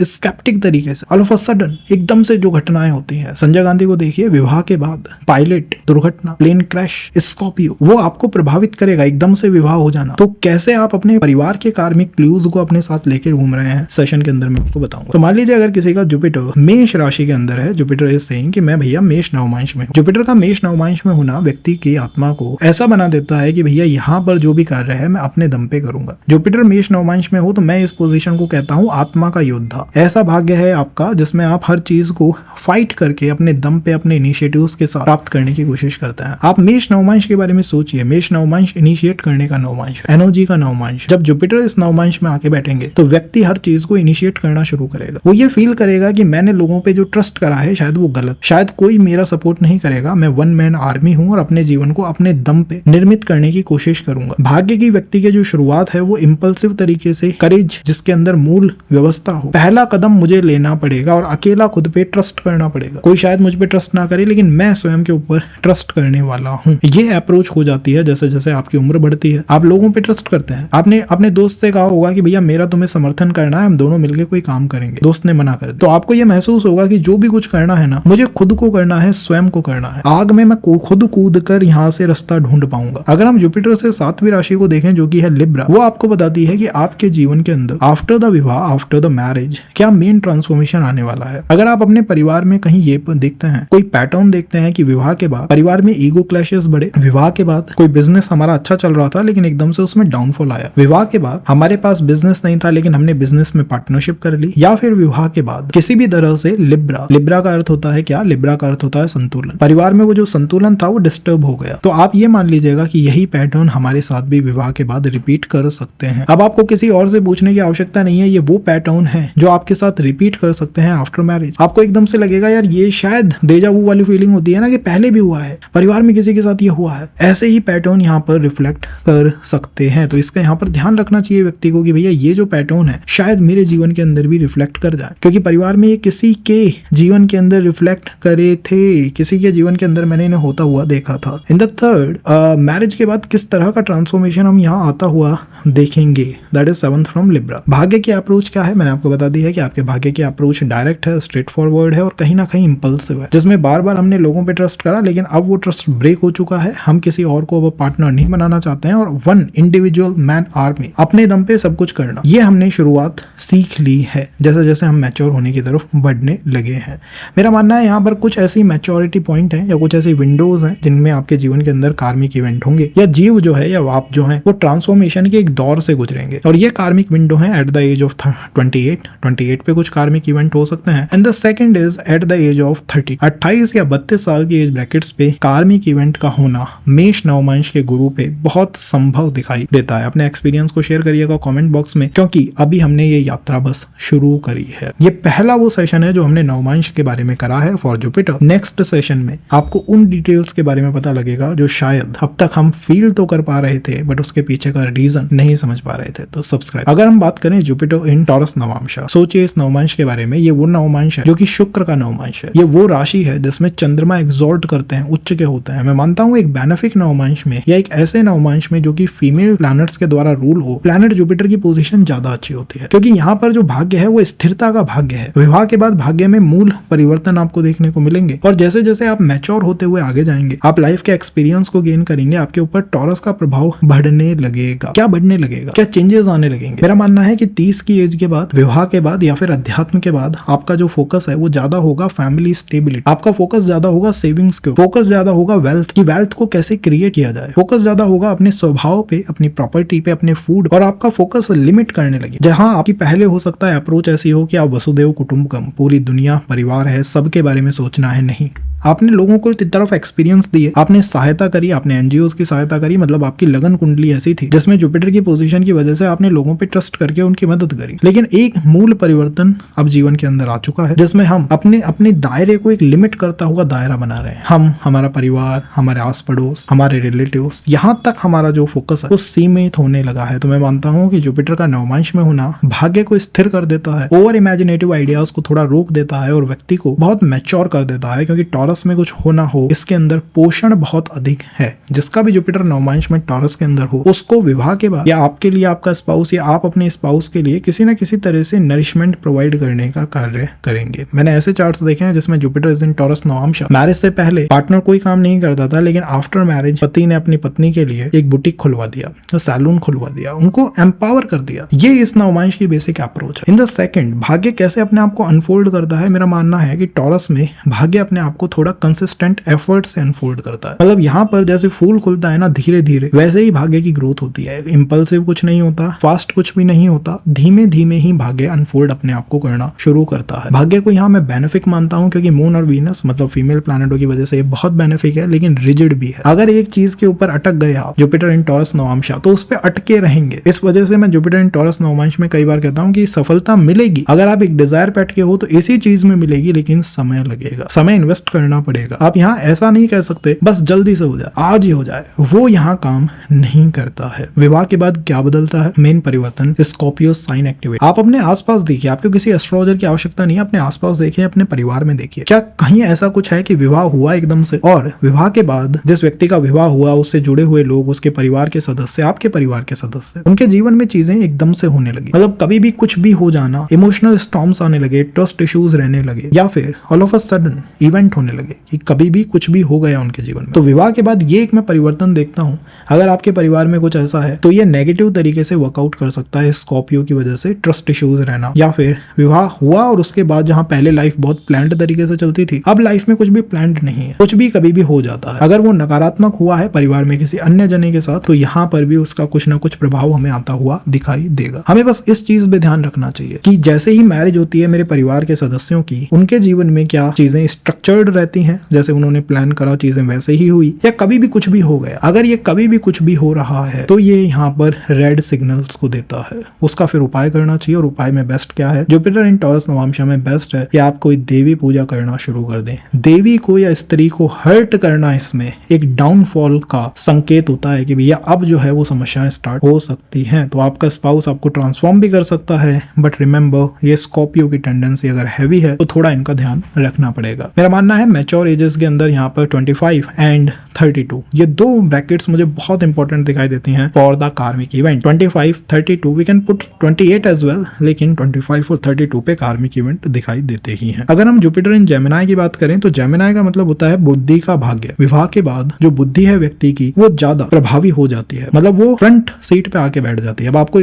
स्केप्टिक तरीके से, ऑल ऑफ अ सडन एकदम से जो घटनाएं होती हैं। संजय गांधी को देखिए, विवाह के बाद पायलट दुर्घटना, प्लेन क्रैश, स्कॉर्पियो, वो आपको प्रभावित करेगा एकदम से विवाह हो जाना। तो कैसे आप अपने परिवार के कार्मिक क्लूज को अपने साथ लेकर घूम रहे हैं, सेशन के अंदर मैं आपको बताऊंगा। तो मान लीजिए अगर किसी का जुपिटर मेष राशि के अंदर है, जुपिटर इज सेइंग कि मैं भैया मेष नवमांश में हूं। जुपिटर का मेष नवमांश में होना व्यक्ति की आत्मा को ऐसा बना देता है कि भैया यहाँ पर जो भी कार्य है मैं अपने दम पे करूंगा। जुपिटर मेष नवमांश में हो तो मैं इस पोजीशन को कहता हूँ आत्मा का योद्धा। ऐसा भाग्य है आपका जिसमें आप हर चीज को फाइट करके अपने दम पे अपने इनिशिएटिव्स के साथ प्राप्त करने की कोशिश करते हैं। आप मेष नवमांश के बारे में सोचिए। मेष नवमांश इनिशिएट करने का नवमांश, एनर्जी का नवमांश। जब जुपिटर इस नवमांश में आके बैठेंगे तो व्यक्ति हर चीज को इनिशिएट करना शुरू करेगा। वो ये फील करेगा कि मैंने लोगों पे जो ट्रस्ट करा है शायद वो गलत, शायद कोई मेरा सपोर्ट नहीं करेगा, मैं वन मैन आर्मी हूँ और अपने जीवन को अपने दम पे निर्मित करने की कोशिश करूंगा। भाग्य की व्यक्ति की जो शुरुआत है वो इंपल्सिव तरीके से, करेज जिसके अंदर मूल व्यवस्था हो, पहला कदम मुझे लेना पड़ेगा और अकेला खुद पे ट्रस्ट करना पड़ेगा। कोई शायद मुझ पे ट्रस्ट ना करे लेकिन मैं स्वयं के ऊपर ट्रस्ट करने वाला हूँ। ये अप्रोच हो जाती है जैसे जैसे आपकी उम्र बढ़ती है। आप लोगों पे ट्रस्ट करते हैं। आपने अपने दोस्त से कहा होगा कि भैया मेरा तुम्हें समर्थन करना है, हम दोनों मिलकर कोई काम करेंगे। दोस्त ने मना कर, तो आपको ये महसूस होगा कि जो भी कुछ करना है ना, मुझे खुद को करना है, स्वयं को करना है। आग में मैं खुद कूद कर यहाँ से रास्ता ढूंढ पाऊंगा। अगर हम जुपिटर से 7वीं राशि को देखें जो कि है लिब्रा, वो आपको बताती है कि आपके जीवन के अंदर आफ्टर द विवाह, आफ्टर द मैरिज क्या मेन ट्रांसफॉर्मेशन आने वाला है। अगर आप अपने परिवार में कहीं ये देखते हैं, कोई पैटर्न देखते हैं कि विवाह के बाद परिवार में ईगो क्लैशेस बढ़े, विवाह के बाद कोई बिजनेस हमारा अच्छा चल रहा था लेकिन एकदम से उसमें डाउनफॉल आया, विवाह के बाद हमारे पास बिजनेस नहीं था लेकिन हमने बिजनेस में पार्टनरशिप कर ली, या फिर विवाह के बाद किसी भी तरह से लिब्रा का अर्थ होता है क्या? लिब्रा का अर्थ होता है संतुलन। परिवार में वो जो संतुलन था वो डिस्टर्ब हो गया। तो आप ये मान लीजिएगा कि यही पैटर्न हमारे साथ भी विवाह के बाद रिपीट कर सकते हैं। अब आपको किसी और से पूछने की आवश्यकता नहीं है, ये वो पैटर्न है जो आपके साथ रिपीट कर सकते हैं आफ्टर मैरिज। आपको एकदम से लगेगा यार ये शायद डेजा वू वाली फीलिंग होती है ना कि पहले भी हुआ है, परिवार में किसी के साथ ये हुआ है। ऐसे ही पैटर्न यहाँ पर रिफ्लेक्ट कर सकते हैं। तो इसका यहाँ पर ध्यान रखना चाहिए व्यक्ति को कि भैया ये जो पैटर्न है शायद मेरे जीवन के अंदर भी रिफ्लेक्ट कर जाए, क्योंकि परिवार में ये किसी के जीवन के अंदर रिफ्लेक्ट करे थे, किसी के जीवन के अंदर मैंने इन्हें होता हुआ देखा था। इन द थर्ड, मैरिज के बाद किस तरह का ट्रांसफॉर्मेशन ट्रांसफॉर्मेशन हम यहाँ आता हुआ देखेंगे, that is 7th from Libra. भाग्य की अप्रोच क्या है, मैंने आपको बता दी है कि आपके भाग्य की अप्रोच डायरेक्ट है, स्ट्रेट फॉरवर्ड है और कहीं ना कहीं इंपल्सिव है, जिसमें बार बार हमने लोगों पे ट्रस्ट करा लेकिन अब वो ट्रस्ट ब्रेक हो चुका है। हम किसी और को अब पार्टनर नहीं बनाना चाहते हैं और वन इंडिविजुअल मैन आर्मी, अपने दम पे सब कुछ करना, ये हमने शुरुआत सीख ली है जैसे जैसे हम मैच्योर होने की तरफ बढ़ने लगे हैं। मेरा मानना है यहाँ पर कुछ ऐसी मैच्योरिटी पॉइंट है या कुछ ऐसी विंडोज हैं जिनमें आपके जीवन के अंदर कार्मिक इवेंट होंगे या जीव जो है या आप जो है वो ट्रांसफॉर्मेशन के एक दौर से गुजरेंगे और ये कार्मिक विंडो है एट द एज ऑफ 28 पे कुछ कार्मिक इवेंट हो सकते हैं and the second is at the age of 30, 28 या 32 साल की एज ब्रैकेट्स पे कार्मिक इवेंट का होना मेष नवमांश के गुरु पे बहुत संभव दिखाई देता है। अपने एक्सपीरियंस को शेयर करिएगा कमेंट बॉक्स में, क्योंकि अभी हमने ये यात्रा बस शुरू करी है। ये पहला वो सेशन है जो हमने नवमांश के बारे में करा है फॉर जुपिटर। नेक्स्ट सेशन में आपको उन डिटेल्स के बारे में पता लगेगा जो शायद अब तक हम फील तो कर पा रहे थे बट उसके पीछे का रीजन नहीं समझ पा रहे थे। तो सब्सक्राइब। अगर हम बात करें जुपिटर इन टॉरस नवमांश, सोचिए इस नवमांश के बारे में। ये वो नवमांश है जो कि शुक्र का नवमांश है। ये वो राशि है जिसमें चंद्रमा एग्जॉल्ट करते हैं, उच्च के होते हैं। मैं मानता हूँ एक बेनिफिक नवमांश में या एक ऐसे नवमांश में जो कि फीमेल प्लैनेट्स के द्वारा रूल हो, प्लैनेट जुपिटर की पोजीशन ज्यादा अच्छी होती है, क्योंकि यहाँ पर जो भाग्य है वो स्थिरता का भाग्य है। विवाह के बाद भाग्य में मूल परिवर्तन आपको देखने को मिलेंगे और जैसे जैसे आप मैच्योर होते हुए आगे जाएंगे, आप लाइफ के एक्सपीरियंस को गेन करेंगे, आपके ऊपर टॉरस का प्रभाव बढ़ने लगेगा। क्या बढ़ने लगेगा, क्या चेंजेस आने लगेंगे? मेरा मानना है कि 30 की एज के बाद, विवाह के बाद या फिर अध्यात्म के बाद आपका जो फोकस है वो ज्यादा होगा फैमिली स्टेबिलिटी, आपका फोकस ज्यादा होगा सेविंग्स के, फोकस ज्यादा होगा वेल्थ की, वेल्थ को कैसे क्रिएट किया जाए, फोकस ज्यादा होगा अपने स्वभाव पे, अपनी प्रॉपर्टी पे, अपने फूड, और आपका फोकस लिमिट करने लगे। जहां आपकी पहले हो सकता है अप्रोच ऐसी हो कि आप वसुदेव कुटुंबकम, पूरी दुनिया परिवार है, सबके बारे में सोचना है, नहीं, आपने लोगों को तरफ एक्सपीरियंस दिए, आपने सहायता करी, आपने एनजीओज की सहायता करी, मतलब आपकी लगन कुंडली ऐसी थी जिसमें जुपिटर की पोजीशन की वजह से आपने लोगों पे ट्रस्ट करके उनकी मदद करी। लेकिन एक मूल परिवर्तन अब जीवन के अंदर आ चुका है जिसमें हम अपने दायरे को एक लिमिट करता हुआ दायरा बना रहे हैं। हम, हमारा परिवार, हमारे आस पड़ोस, हमारे रिलेटिव्स, यहाँ तक हमारा जो फोकस है वो सीमित होने लगा है। तो मैं मानता हूँ कि जुपिटर का नवमांश में होना भाग्य को स्थिर कर देता है, ओवर इमेजिनेटिव आइडियाज को थोड़ा रोक देता है और व्यक्ति को बहुत मैच्योर कर देता है, क्योंकि टॉरस में कुछ हो ना हो इसके अंदर पोषण बहुत अधिक है। जिसका भी जुपिटर नवमांश में टॉरस के अंदर हो उसको विवाह के बाद या आपके लिए आपका स्पाउस या आप अपने स्पाउस के लिए किसी ना किसी तरह से नरिशमेंट प्रोवाइड करने का कार्य करेंगे। मैंने ऐसे चार्ट्स देखे हैं जिसमें Jupiter is in Taurus navamsa, marriage से पहले पार्टनर कोई काम नहीं करता था, लेकिन आफ्टर मैरिज पति ने अपनी पत्नी के लिए एक बुटीक खुलवा दिया, सैलून खुलवा दिया, उनको एम्पावर कर दिया। ये इस नवमांश की बेसिक अप्रोच है। इन द सेकंड, भाग्य कैसे अपने आप को अनफोल्ड करता है, मेरा मानना है कि टॉरस में भाग्य अपने आप को थोड़ा कंसिस्टेंट एफर्ट से अनफोल्ड करता है। मतलब यहाँ पर जैसे फूल खुलता है ना धीरे धीरे, वैसे ही भाग्य की ग्रोथ होती है। इंपल्सिव कुछ नहीं होता, फास्ट कुछ भी नहीं होता, धीमे धीमे ही भाग्य अनफोल्ड अपने आप को करना शुरू करता है। भाग्य को यहाँ मैं बेनिफिक मानता हूँ क्योंकि मून और वीनस मतलब फीमेल प्लैनेटों की वजह से ये बहुत बेनिफिक है, लेकिन रिजिड भी है। अगर एक चीज के ऊपर अटक गए आप, जुपिटर इन टॉरस नवमांश, तो उस पर अटके रहेंगे। इस वजह से मैं जुपिटर इन टॉरस नवमांश में कई बार कहता हूँ कि सफलता मिलेगी, अगर आप एक डिजायर पे अटके हो तो इसी चीज में मिलेगी, लेकिन समय लगेगा, समय इन्वेस्ट करना पड़ेगा। आप यहाँ ऐसा नहीं कह सकते बस जल्दी से हो जाए, आज ही हो जाए, वो यहाँ काम नहीं करता है। विवाह के बाद क्या बदलता है? मेन परिवर्तन, स्कॉर्पियो साइन एक्टिवेट। आप अपने आसपास देखिए, आपको किसी एस्ट्रोलॉजर की आवश्यकता नहीं है, अपने आसपास देखिए, अपने परिवार में देखिए, क्या कहीं ऐसा कुछ है कि विवाह हुआ एकदम से और विवाह के बाद जिस व्यक्ति का विवाह हुआ उससे जुड़े हुए लोग, उसके परिवार के सदस्य, आपके परिवार के सदस्य, उनके जीवन में चीजें एकदम से होने लगी, मतलब कभी भी कुछ भी हो जाना, इमोशनल स्टॉर्म्स आने लगे, ट्रस्ट इश्यूज रहने लगे, या फिर all of a sudden event होने लगे कि कभी भी कुछ भी हो गया उनके जीवन में। तो विवाह के बाद ये एक मैं परिवर्तन देखता हूँ। अगर आपके परिवार में कुछ ऐसा है तो ये नेगेटिव तरीके से वर्कआउट कर सकता है, स्कॉर्पियो की वजह से ट्रस्ट इश्यूज रहना, या फिर विवाह हुआ और उसके बाद जहाँ पहले लाइफ बहुत प्लान्ड तरीके से चलती थी, अब लाइफ में कुछ भी प्लान्ड नहीं है, कुछ भी कभी भी हो जाता है। अगर वो नकारात्मक हुआ है परिवार में किसी अन्य जने के साथ, तो यहाँ पर भी उसका कुछ ना कुछ प्रभाव हमें आता हुआ दिखाई देगा। हमें बस इस चीज पे ध्यान रखना चाहिए कि जैसे ही मैरिज होती है मेरे परिवार के सदस्यों की, उनके जीवन में क्या चीजें स्ट्रक्चर्ड रहती हैं, जैसे उन्होंने प्लान करा चीजें वैसे ही हुई, या कभी भी कुछ भी हो गया। अगर ये कभी भी कुछ भी हो रहा है तो ये यहाँ पर रेड सिग्नल्स को देता है, उसका फिर उपाय करना चाहिए। और उपाय में बेस्ट क्या है? जुपिटर इन टॉरस नवमांश में बेस्ट है कि आप कोई देवी पूजा करना शुरू कर दें। देवी को या स्त्री को हर्ट करना इसमें एक डाउनफॉल का संकेत होता है कि भैया अब जो है वो समस्याएं स्टार्ट हो सकती हैं। तो आपका स्पाउस आपको ट्रांसफॉर्म भी कर सकता है, बट रिमेंबर ये स्कॉर्पियो की टेंडेंसी अगर हैवी है तो थोड़ा इनका ध्यान रखना पड़ेगा। मेरा मानना है मैच्योर एजेस के अंदर यहाँ पर 25 एंड 32, ये दो ब्रैकेट्स मुझे बहुत इंपॉर्टेंट दिखाई देती हैं for the karmic event. 25, 32, we can put 28 as well, लेकिन 25 और 32 पे कार्मिक इवेंट दिखाई देते ही हैं। अगर हम जुपिटर इन जेमिनाई की बात करें तो जेमिनाई का मतलब होता है बुद्धि का भाग्य। विवाह के बाद जो बुद्धि है व्यक्ति की वो ज्यादा प्रभावी हो जाती है, मतलब वो फ्रंट सीट पे आके बैठ जाती है। अब आप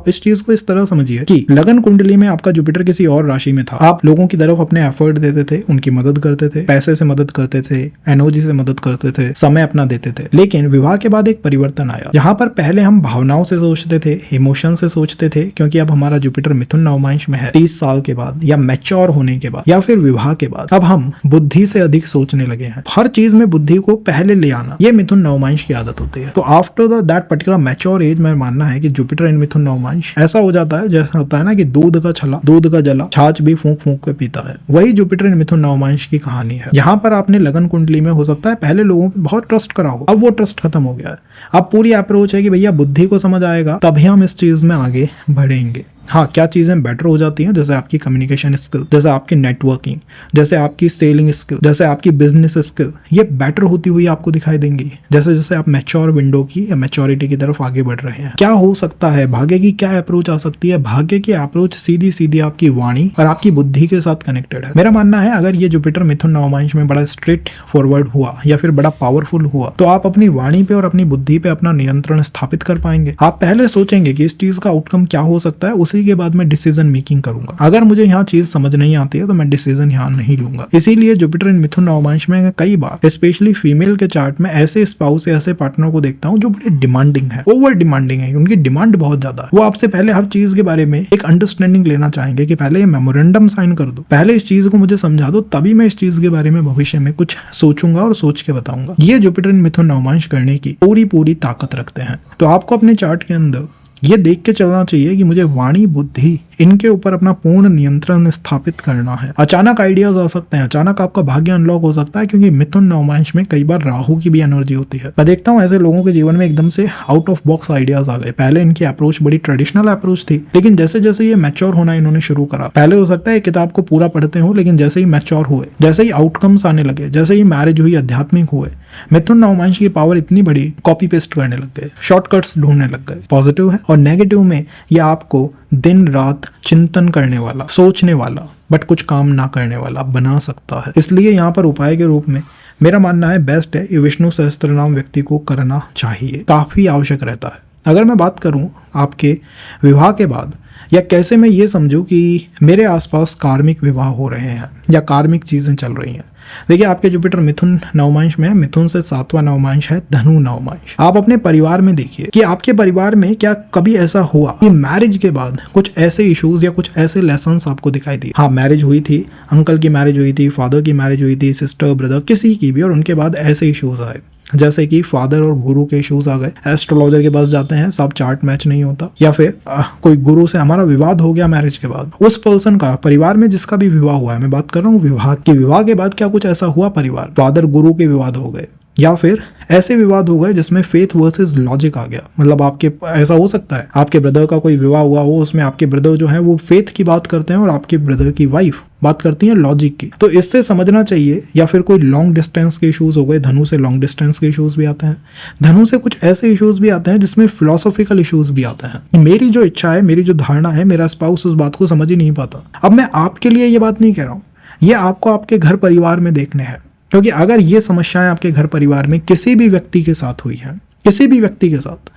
इस चीज को इस तरह समझिए कि लगन कुंडली में आपका जुपिटर किसी और राशि में था, आप लोगों की तरफ अपने एफर्ट देते थे, उनकी मदद करते थे, पैसे से मदद करते थे, एनर्जी से मदद करते थे, समय अपना देते थे। लेकिन विवाह के बाद एक परिवर्तन आया, जहां पर पहले हम भावनाओं से सोचते थे, इमोशन से सोचते थे, क्योंकि अब हमारा जुपिटर मिथुन नवमांश में है। 30 साल के बाद या मैच्योर होने के बाद या फिर विवाह के बाद अब हम बुद्धि से अधिक सोचने लगे हैं। हर चीज में बुद्धि को पहले ले आना, ये मिथुन नवमांश की आदत होती है। तो after that particular mature age में मानना है कि जुपिटर इन मिथुन नवमांश ऐसा हो जाता है जैसा होता है ना कि दूध का छला, दूध का जला, छाछ भी फूंक फूंक के पीता है। वही जुपिटर इन मिथुन नवमांश की कहानी है। यहाँ पर आपने लगन कुंडली में हो सकता है पहले लोगों पे बहुत ट्रस्ट करा हो, अब वो ट्रस्ट खत्म हो गया है। अब पूरी अप्रोच है कि भैया बुद्धि को समझ आएगा तभी हम इस चीज में आगे बढ़ेंगे। हाँ, क्या चीजें बेटर हो जाती हैं, जैसे आपकी कम्युनिकेशन स्किल, जैसे आपकी नेटवर्किंग, जैसे आपकी सेलिंग स्किल, जैसे आपकी बिजनेस स्किल, ये बेटर होती हुई आपको दिखाई देंगी जैसे जैसे आप मैच्योर विंडो की या मैच्योरिटी की तरफ आगे बढ़ रहे हैं। क्या हो सकता है, भाग्य की क्या अप्रोच आ सकती है? भाग्य की अप्रोच सीधी सीधी आपकी वाणी और आपकी बुद्धि के साथ कनेक्टेड है। मेरा मानना है अगर ये जुपिटर मिथुन नवमांश में बड़ा स्ट्रेट फॉरवर्ड हुआ या फिर बड़ा पावरफुल हुआ तो आप अपनी वाणी पे और अपनी बुद्धि पे अपना नियंत्रण स्थापित कर पाएंगे। आप पहले सोचेंगे कि इस चीज का आउटकम क्या हो सकता है, उसी के बाद मैं डिसीजन मेकिंग करूंगा। अगर मुझे यहाँ चीज समझ नहीं आती है तो मैं डिसीजन यहाँ नहीं लूंगा। इसीलिए जुपिटर इन मिथुन नवमांश में कई बार स्पेशली फीमेल के चार्ट में ऐसे स्पाउस या ऐसे पार्टनर को देखता हूँ जो बड़े डिमांडिंग है, ओवर डिमांडिंग है, उनकी डिमांड बहुत ज्यादा है। वो आपसे पहले हर चीज के बारे में एक अंडरस्टैंडिंग लेना चाहेंगे कि पहले ये मेमोरेंडम साइन कर दो, पहले इस चीज को मुझे समझा दो, तभी मैं इस चीज के बारे में भविष्य में कुछ सोचूंगा और सोच के बताऊंगा। ये जुपिटर इन मिथुन नवमांश करने की पूरी ताकत रखते हैं। तो आपको अपने चार्ट के अंदर ये देख के चलना चाहिए कि मुझे वाणी, बुद्धि, इनके ऊपर अपना पूर्ण नियंत्रण स्थापित करना है। अचानक आइडियाज आ सकते हैं, अचानक आपका भाग्य अनलॉक हो सकता है, क्योंकि मिथुन नवमांश में कई बार राहु की भी एनर्जी होती है। मैं देखता हूँ ऐसे लोगों के जीवन में एकदम से आउट ऑफ बॉक्स आइडियाज आ गए। पहले इनकी अप्रोच बड़ी ट्रेडिशनल अप्रोच थी, लेकिन जैसे जैसे ये मैच्योर होना इन्होंने शुरू करा, पहले हो सकता है किताब को पूरा पढ़ते हो, लेकिन जैसे ही मैच्योर हुए, जैसे ही आउटकम्स आने लगे, जैसे ही मैरिज हुई, आध्यात्मिक हुए, मिथुन नवमांश की पावर इतनी बड़ी, कॉपी पेस्ट करने लग गए, शॉर्टकट्स ढूंढने लग गए। पॉजिटिव है। और नेगेटिव में ये आपको दिन रात चिंतन करने वाला, सोचने वाला, बट कुछ काम ना करने वाला बना सकता है। इसलिए यहाँ पर उपाय के रूप में मेरा मानना है बेस्ट है ये विष्णु सहस्त्र नाम व्यक्ति को करना चाहिए, काफी आवश्यक रहता है। अगर मैं बात करूं आपके विवाह के बाद, या कैसे मैं ये समझूं कि मेरे आसपास कार्मिक विवाह हो रहे हैं या कार्मिक चीजें चल रही हैं। देखिए, आपके जुपिटर मिथुन नवमांश में है, मिथुन से 7वां नवमांश है धनु नवमांश। आप अपने परिवार में देखिए कि आपके परिवार में क्या कभी ऐसा हुआ कि मैरिज के बाद कुछ ऐसे इश्यूज या कुछ ऐसे लेसन्स आपको दिखाई दिए। हाँ, मैरिज हुई थी, अंकल की मैरिज हुई थी, फादर की मैरिज हुई थी, सिस्टर, ब्रदर, किसी की भी, और उनके बाद ऐसे इश्यूज आए जैसे कि फादर और गुरु के इश्यूज आ गए। एस्ट्रोलॉजर के पास जाते हैं, सब चार्ट मैच नहीं होता, या फिर कोई गुरु से हमारा विवाद हो गया मैरिज के बाद। उस पर्सन का, परिवार में जिसका भी विवाह हुआ है, मैं बात कर रहा हूँ विवाह की, विवाह के बाद क्या कुछ ऐसा हुआ, परिवार फादर गुरु के विवाद हो गए, या फिर ऐसे विवाद हो गए जिसमें फेथ वर्सेस लॉजिक आ गया। मतलब आपके ऐसा हो सकता है आपके ब्रदर का कोई विवाह हुआ हो, उसमें आपके ब्रदर जो है वो फेथ की बात करते हैं और आपके ब्रदर की वाइफ बात करती है लॉजिक की। तो इससे समझना चाहिए। या फिर कोई लॉन्ग डिस्टेंस के इश्यूज हो गए, धनु से लॉन्ग डिस्टेंस के इश्यूज भी आते हैं, धनु से कुछ ऐसे इश्यूज भी आते हैं जिसमें फिलोसॉफिकल इश्यूज भी आते हैं। मेरी जो इच्छा है, मेरी जो धारणा है, मेरा स्पाउस उस बात को समझ ही नहीं पाता। अब मैं आपके लिए ये बात नहीं कह रहा हूँ, ये आपको आपके घर परिवार में देखने हैं, क्योंकि अगर ये समस्याएं आपके घर परिवार में किसी भी व्यक्ति के साथ हुई हैं, किसी भी व्यक्ति के साथ,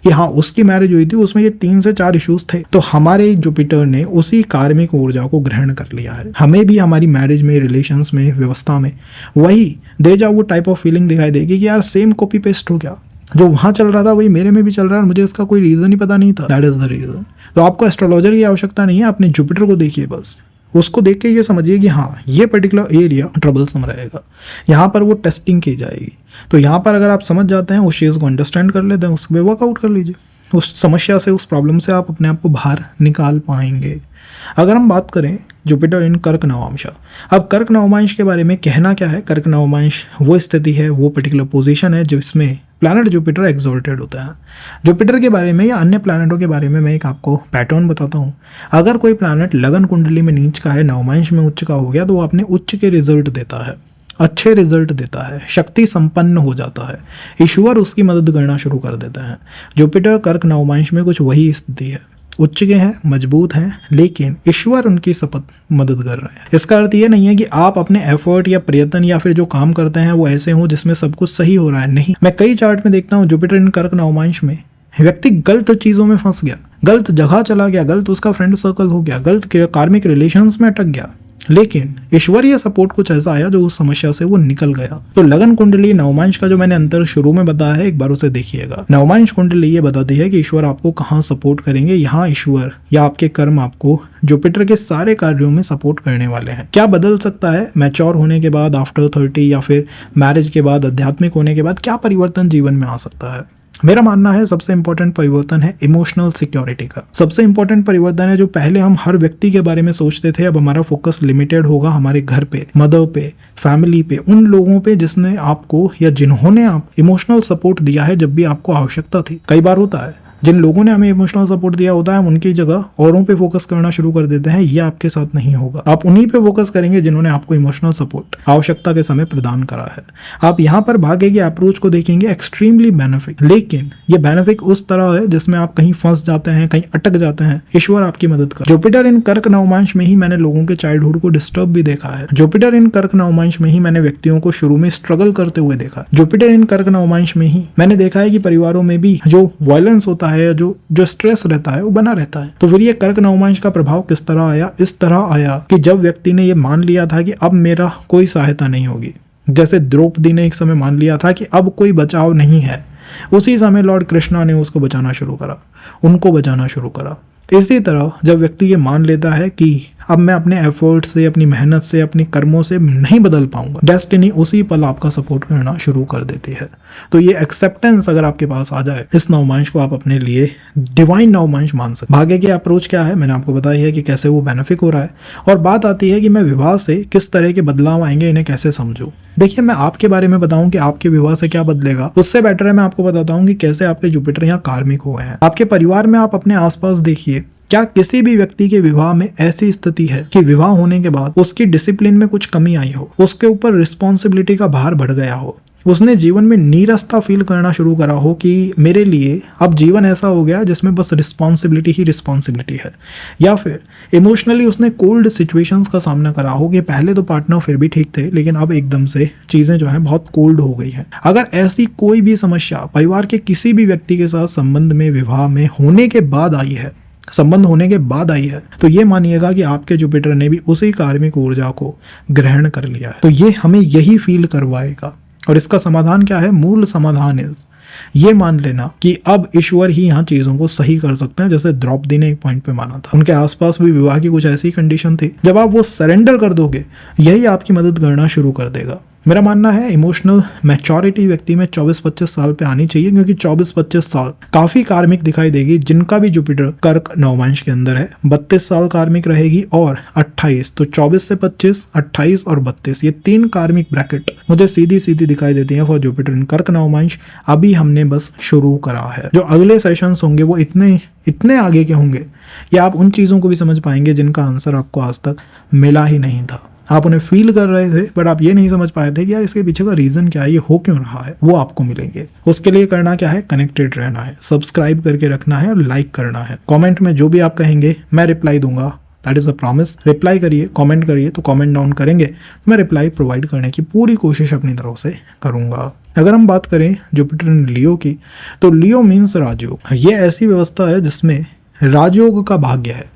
कि हाँ उसकी मैरिज हुई थी, उसमें ये 3 से 4 इश्यूज थे, तो हमारे जुपिटर ने उसी कार्मिक ऊर्जा को ग्रहण कर लिया है। हमें भी हमारी मैरिज में, रिलेशंस में, व्यवस्था में वही दे जाओ वो टाइप ऑफ फीलिंग दिखाई देगी कि यार सेम कॉपी पेस्ट हो गया, जो वहां चल रहा था वही मेरे में भी चल रहा है, मुझे इसका कोई रीजन ही पता नहीं था। That is the reason. तो आपको एस्ट्रोलॉजर की आवश्यकता नहीं है, अपने जुपिटर को देखिए, बस उसको देख के ये समझिए कि हाँ ये पर्टिकुलर एरिया ट्रबलसम रहेगा, यहाँ पर वो टेस्टिंग की जाएगी। तो यहाँ पर अगर आप समझ जाते हैं, उस चीज़ को अंडरस्टैंड कर लेते हैं, उस पर वर्कआउट कर लीजिए, उस समस्या से, उस प्रॉब्लम से आप अपने आप को बाहर निकाल पाएंगे। अगर हम बात करें जुपिटर इन कर्क नवमांश, अब कर्क नवमांश के बारे में कहना क्या है। कर्क नवमांश वो स्थिति है, वो पर्टिकुलर पोजीशन है जिसमें प्लैनेट जुपिटर एक्सॉल्टेड होता है। जुपिटर के बारे में या अन्य प्लैनेटों के बारे में मैं एक आपको पैटर्न बताता हूँ। अगर कोई प्लैनेट लगन कुंडली में नीच का है, नवमांश में उच्च का हो गया, तो वो अपने उच्च के रिजल्ट देता है। अच्छे रिजल्ट देता है, शक्ति संपन्न हो जाता है, ईश्वर उसकी मदद करना शुरू कर देते हैं। जुपिटर कर्क नवमांश में कुछ वही स्थिति है, उच्च के हैं, मजबूत हैं, लेकिन ईश्वर उनकी सपथ मदद कर रहे हैं। इसका अर्थ ये नहीं है कि आप अपने एफर्ट या प्रयत्न या फिर जो काम करते हैं वो ऐसे हों जिसमें सब कुछ सही हो रहा है, नहीं। मैं कई चार्ट में देखता हूँ जुपिटर इन कर्क नवमांश में व्यक्ति गलत चीजों में फंस गया, गलत जगह चला गया, गलत उसका फ्रेंड सर्कल हो गया, गलत कार्मिक रिलेशंस में अटक गया, लेकिन ईश्वरीय सपोर्ट कुछ ऐसा आया जो उस समस्या से वो निकल गया। तो लगन कुंडली नवमांश का जो मैंने अंतर शुरू में बताया है, एक बार उसे देखिएगा। नवमांश कुंडली ये बताती है कि ईश्वर आपको कहाँ सपोर्ट करेंगे, यहाँ ईश्वर या आपके कर्म आपको जुपिटर के सारे कार्यों में सपोर्ट करने वाले हैं। क्या बदल सकता है मैच्योर होने के बाद, आफ्टर 30 या फिर मैरिज के बाद, आध्यात्मिक होने के बाद क्या परिवर्तन जीवन में आ सकता है? मेरा मानना है सबसे इंपॉर्टेंट परिवर्तन है इमोशनल सिक्योरिटी का। सबसे इंपॉर्टेंट परिवर्तन है जो पहले हम हर व्यक्ति के बारे में सोचते थे, अब हमारा फोकस लिमिटेड होगा हमारे घर पे, मदर पे, फैमिली पे, उन लोगों पे जिसने आपको या जिन्होंने आप इमोशनल सपोर्ट दिया है जब भी आपको आवश्यकता थी। कई बार होता है जिन लोगों ने हमें इमोशनल सपोर्ट दिया होता है, हम उनकी जगह औरों पे फोकस करना शुरू कर देते हैं। ये आपके साथ नहीं होगा। आप उन्हीं पे फोकस करेंगे जिन्होंने आपको इमोशनल सपोर्ट आवश्यकता के समय प्रदान करा है। आप यहाँ पर भाग्य की अप्रोच को देखेंगे एक्सट्रीमली बेनिफिक, लेकिन ये बेनिफिक उस तरह है जिसमें आप कहीं फंस जाते हैं, कहीं अटक जाते हैं। ईश्वर आपकी मदद कर। जुपिटर इन कर्क नवमांश में ही मैंने लोगों के चाइल्डहुड को डिस्टर्ब भी देखा है। जुपिटर इन कर्क नवमांश में ही मैंने व्यक्तियों को शुरू में स्ट्रगल करते हुए देखा। जुपिटर इन कर्क नवमांश में ही मैंने देखा है कि परिवारों में भी जो वायलेंस होता है, जो स्ट्रेस रहता है वो बना रहता है। तो फिर ये कर्क नवमांश का प्रभाव किस तरह आया? इस तरह आया कि जब व्यक्ति ने ये मान लिया था कि अब मेरा कोई सहायता नहीं होगी, जैसे द्रौपदी ने एक समय मान लिया था कि अब कोई बचाव नहीं है, उसी समय लॉर्ड कृष्णा ने उसको बचाना शुरू करा, उनको बचाना शुरू करा। इसी तरह जब व्यक्ति ये मान लेता है कि अब मैं अपने एफर्ट से, अपनी मेहनत से, अपनी कर्मों से नहीं बदल पाऊंगा, डेस्टिनी उसी पल आपका सपोर्ट करना शुरू कर देती है। तो ये एक्सेप्टेंस अगर आपके पास आ जाए, इस नवमांश को आप अपने लिए डिवाइन नवमांश मान सकते। भाग्य की अप्रोच क्या है मैंने आपको बताई है कि कैसे वो बेनिफिक हो रहा है। और बात आती है कि मैं विवाह से किस तरह के बदलाव आएंगे, इन्हें कैसे समझूं। देखिए, मैं आपके बारे में बताऊं कि आपके विवाह से क्या बदलेगा, उससे बेटर है मैं आपको बताता हूं कि कैसे आपके जुपिटर यहाँ कार्मिक हुए हैं। आपके परिवार में आप अपने आसपास देखिए, क्या किसी भी व्यक्ति के विवाह में ऐसी स्थिति है कि विवाह होने के बाद उसकी डिसिप्लिन में कुछ कमी आई हो, उसके ऊपर रिस्पॉन्सिबिलिटी का भार बढ़ गया हो, उसने जीवन में नीरसता फील करना शुरू करा हो कि मेरे लिए अब जीवन ऐसा हो गया जिसमें बस रिस्पॉन्सिबिलिटी ही रिस्पॉन्सिबिलिटी है, या फिर इमोशनली उसने कोल्ड सिचुएशंस का सामना करा हो कि पहले तो पार्टनर फिर भी ठीक थे लेकिन अब एकदम से चीज़ें जो हैं बहुत कोल्ड हो गई हैं। अगर ऐसी कोई भी समस्या परिवार के किसी भी व्यक्ति के साथ संबंध में, विवाह में होने के बाद आई है, संबंध होने के बाद आई है, तो ये मानिएगा कि आपके जुपिटर ने भी उसी कार्मिक ऊर्जा को ग्रहण कर लिया है। तो ये हमें यही फील करवाएगा। और इसका समाधान क्या है? मूल समाधान ये मान लेना कि अब ईश्वर ही यहाँ चीजों को सही कर सकते हैं। जैसे द्रौपदी ने एक पॉइंट पे माना था, उनके आसपास भी विवाह की कुछ ऐसी कंडीशन थी, जब आप वो सरेंडर कर दोगे यही आपकी मदद करना शुरू कर देगा। मेरा मानना है इमोशनल मैच्योरिटी व्यक्ति में 24-25 साल पे आनी चाहिए, क्योंकि 24-25 साल काफी कार्मिक दिखाई देगी जिनका भी जुपिटर कर्क नवमांश के अंदर है। 32 साल कार्मिक रहेगी और 28, तो 24 से 25, 28 और 32, ये 3 कार्मिक ब्रैकेट मुझे सीधी सीधी दिखाई देती है फॉर जुपिटर इन कर्क नवमांश। अभी हमने बस शुरू करा है। जो अगले सेशंस होंगे वो इतने आगे के होंगे कि आप उन चीजों को भी समझ पाएंगे जिनका आंसर आपको आज तक मिला ही नहीं था। आप उन्हें फील कर रहे थे बट आप ये नहीं समझ पाए थे कि यार इसके पीछे का रीजन क्या है, ये हो क्यों रहा है। वो आपको मिलेंगे। उसके लिए करना क्या है? कनेक्टेड रहना है, सब्सक्राइब करके रखना है और लाइक करना है। कमेंट में जो भी आप कहेंगे मैं रिप्लाई दूंगा, that is a promise. Reply करिए, कमेंट करिए, तो कमेंट डाउन करेंगे, मैं रिप्लाई प्रोवाइड करने की पूरी कोशिश अपनी तरफ से करूंगा। अगर हम बात करें जुपिटर इन लियो की, तो लियो मीन्स राजयोग। ये ऐसी व्यवस्था है जिसमें राजयोग का भाग्य है।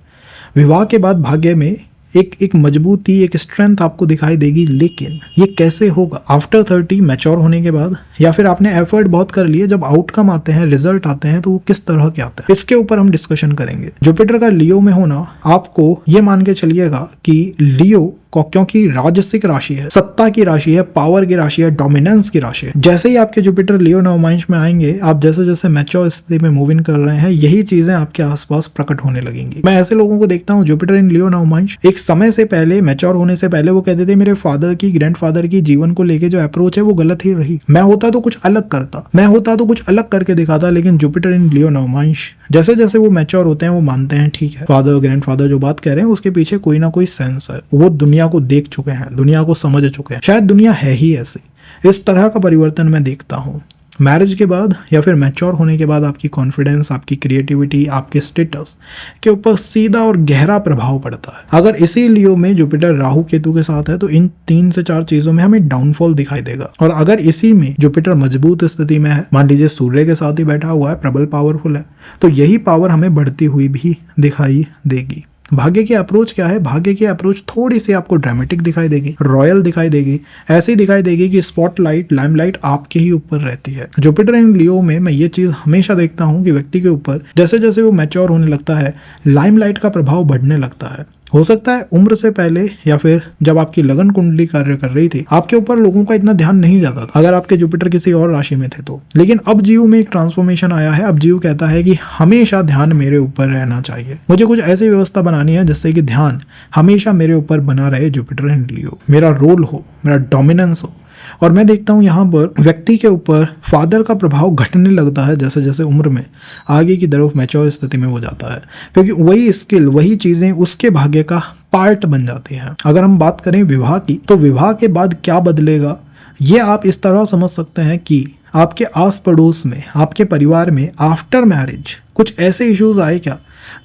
विवाह के बाद भाग्य में एक मजबूती, एक स्ट्रेंथ आपको दिखाई देगी, लेकिन ये कैसे होगा? आफ्टर 30 मैच्योर होने के बाद, या फिर आपने एफर्ट बहुत कर लिए, जब आउटकम आते हैं, रिजल्ट आते हैं, तो वो किस तरह के आते हैं, इसके ऊपर हम डिस्कशन करेंगे। जुपिटर का लियो में होना, आपको ये मान के चलिएगा कि लियो क्योंकि राजसिक राशि है, सत्ता की राशि है, पावर की राशि है, डोमिनेंस की राशि है। जैसे ही आपके जुपिटर लियो नवमांश में आएंगे, आप जैसे जैसे मैच्योर स्थिति में मूव इन कर रहे हैं, यही चीजें आपके आसपास प्रकट होने लगेंगी। मैं ऐसे लोगों को देखता हूँ जुपिटर इन लियो नवमांश, एक समय से पहले, मैच्योर होने से पहले वो कहते थे मेरे फादर की, ग्रैंडफादर की जीवन को लेके जो अप्रोच है वो गलत ही रही, मैं होता तो कुछ अलग करता, मैं होता तो कुछ अलग करके दिखाता। लेकिन जुपिटर इन लियो नवमांश जैसे जैसे वो मैच्योर होते हैं, वो मानते हैं ठीक है, फादर ग्रैंडफादर जो बात कह रहे हैं उसके पीछे कोई ना कोई सेंस है, वो दुनिया दुनिया को देख चुके हैं, दुनिया को समझ चुके हैं। शायद दुनिया है ही ऐसी। इस तरह का परिवर्तन मैं देखता हूँ। मैरिज के बाद या फिर मैच्योर होने के बाद आपकी कॉन्फिडेंस, आपकी क्रिएटिविटी, आपके स्टेटस के ऊपर सीधा और गहरा प्रभाव पड़ता है। अगर इसी लियो में जुपिटर राहु केतु के साथ है तो इन 3 से 4 चीजों में हमें डाउनफॉल दिखाई देगा। और अगर इसी में जुपिटर मजबूत स्थिति में है, मान लीजिए सूर्य के साथ ही बैठा हुआ है, प्रबल पावरफुल है, तो यही पावर हमें बढ़ती हुई भी दिखाई देगी। भाग्य की अप्रोच क्या है? भाग्य की अप्रोच थोड़ी सी आपको ड्रामेटिक दिखाई देगी, रॉयल दिखाई देगी, ऐसी दिखाई देगी कि स्पॉटलाइट, लाइमलाइट आपके ही ऊपर रहती है। जुपिटर इन लियो में मैं ये चीज हमेशा देखता हूँ कि व्यक्ति के ऊपर जैसे जैसे वो मैच्योर होने लगता है, लाइमलाइट का प्रभाव बढ़ने लगता है। हो सकता है उम्र से पहले या फिर जब आपकी लगन कुंडली कार्य कर रही थी, आपके ऊपर लोगों का इतना ध्यान नहीं जाता था, अगर आपके जुपिटर किसी और राशि में थे तो। लेकिन अब जीव में एक ट्रांसफॉर्मेशन आया है। अब जीव कहता है कि हमेशा ध्यान मेरे ऊपर रहना चाहिए, मुझे कुछ ऐसी व्यवस्था बनानी है जिससे कि ध्यान हमेशा मेरे ऊपर बना रहे। जुपिटर इन लियो, मेरा रोल हो, मेरा डोमिनेंस हो। और मैं देखता हूँ यहाँ पर व्यक्ति के ऊपर फादर का प्रभाव घटने लगता है जैसे जैसे उम्र में आगे की तरफ मैच्योर स्थिति में हो जाता है, क्योंकि वही स्किल, वही चीजें उसके भाग्य का पार्ट बन जाती हैं। अगर हम बात करें विवाह की, तो विवाह के बाद क्या बदलेगा ये आप इस तरह समझ सकते हैं कि आपके आस पड़ोस में, आपके परिवार में आफ्टर मैरिज कुछ ऐसे इश्यूज आए क्या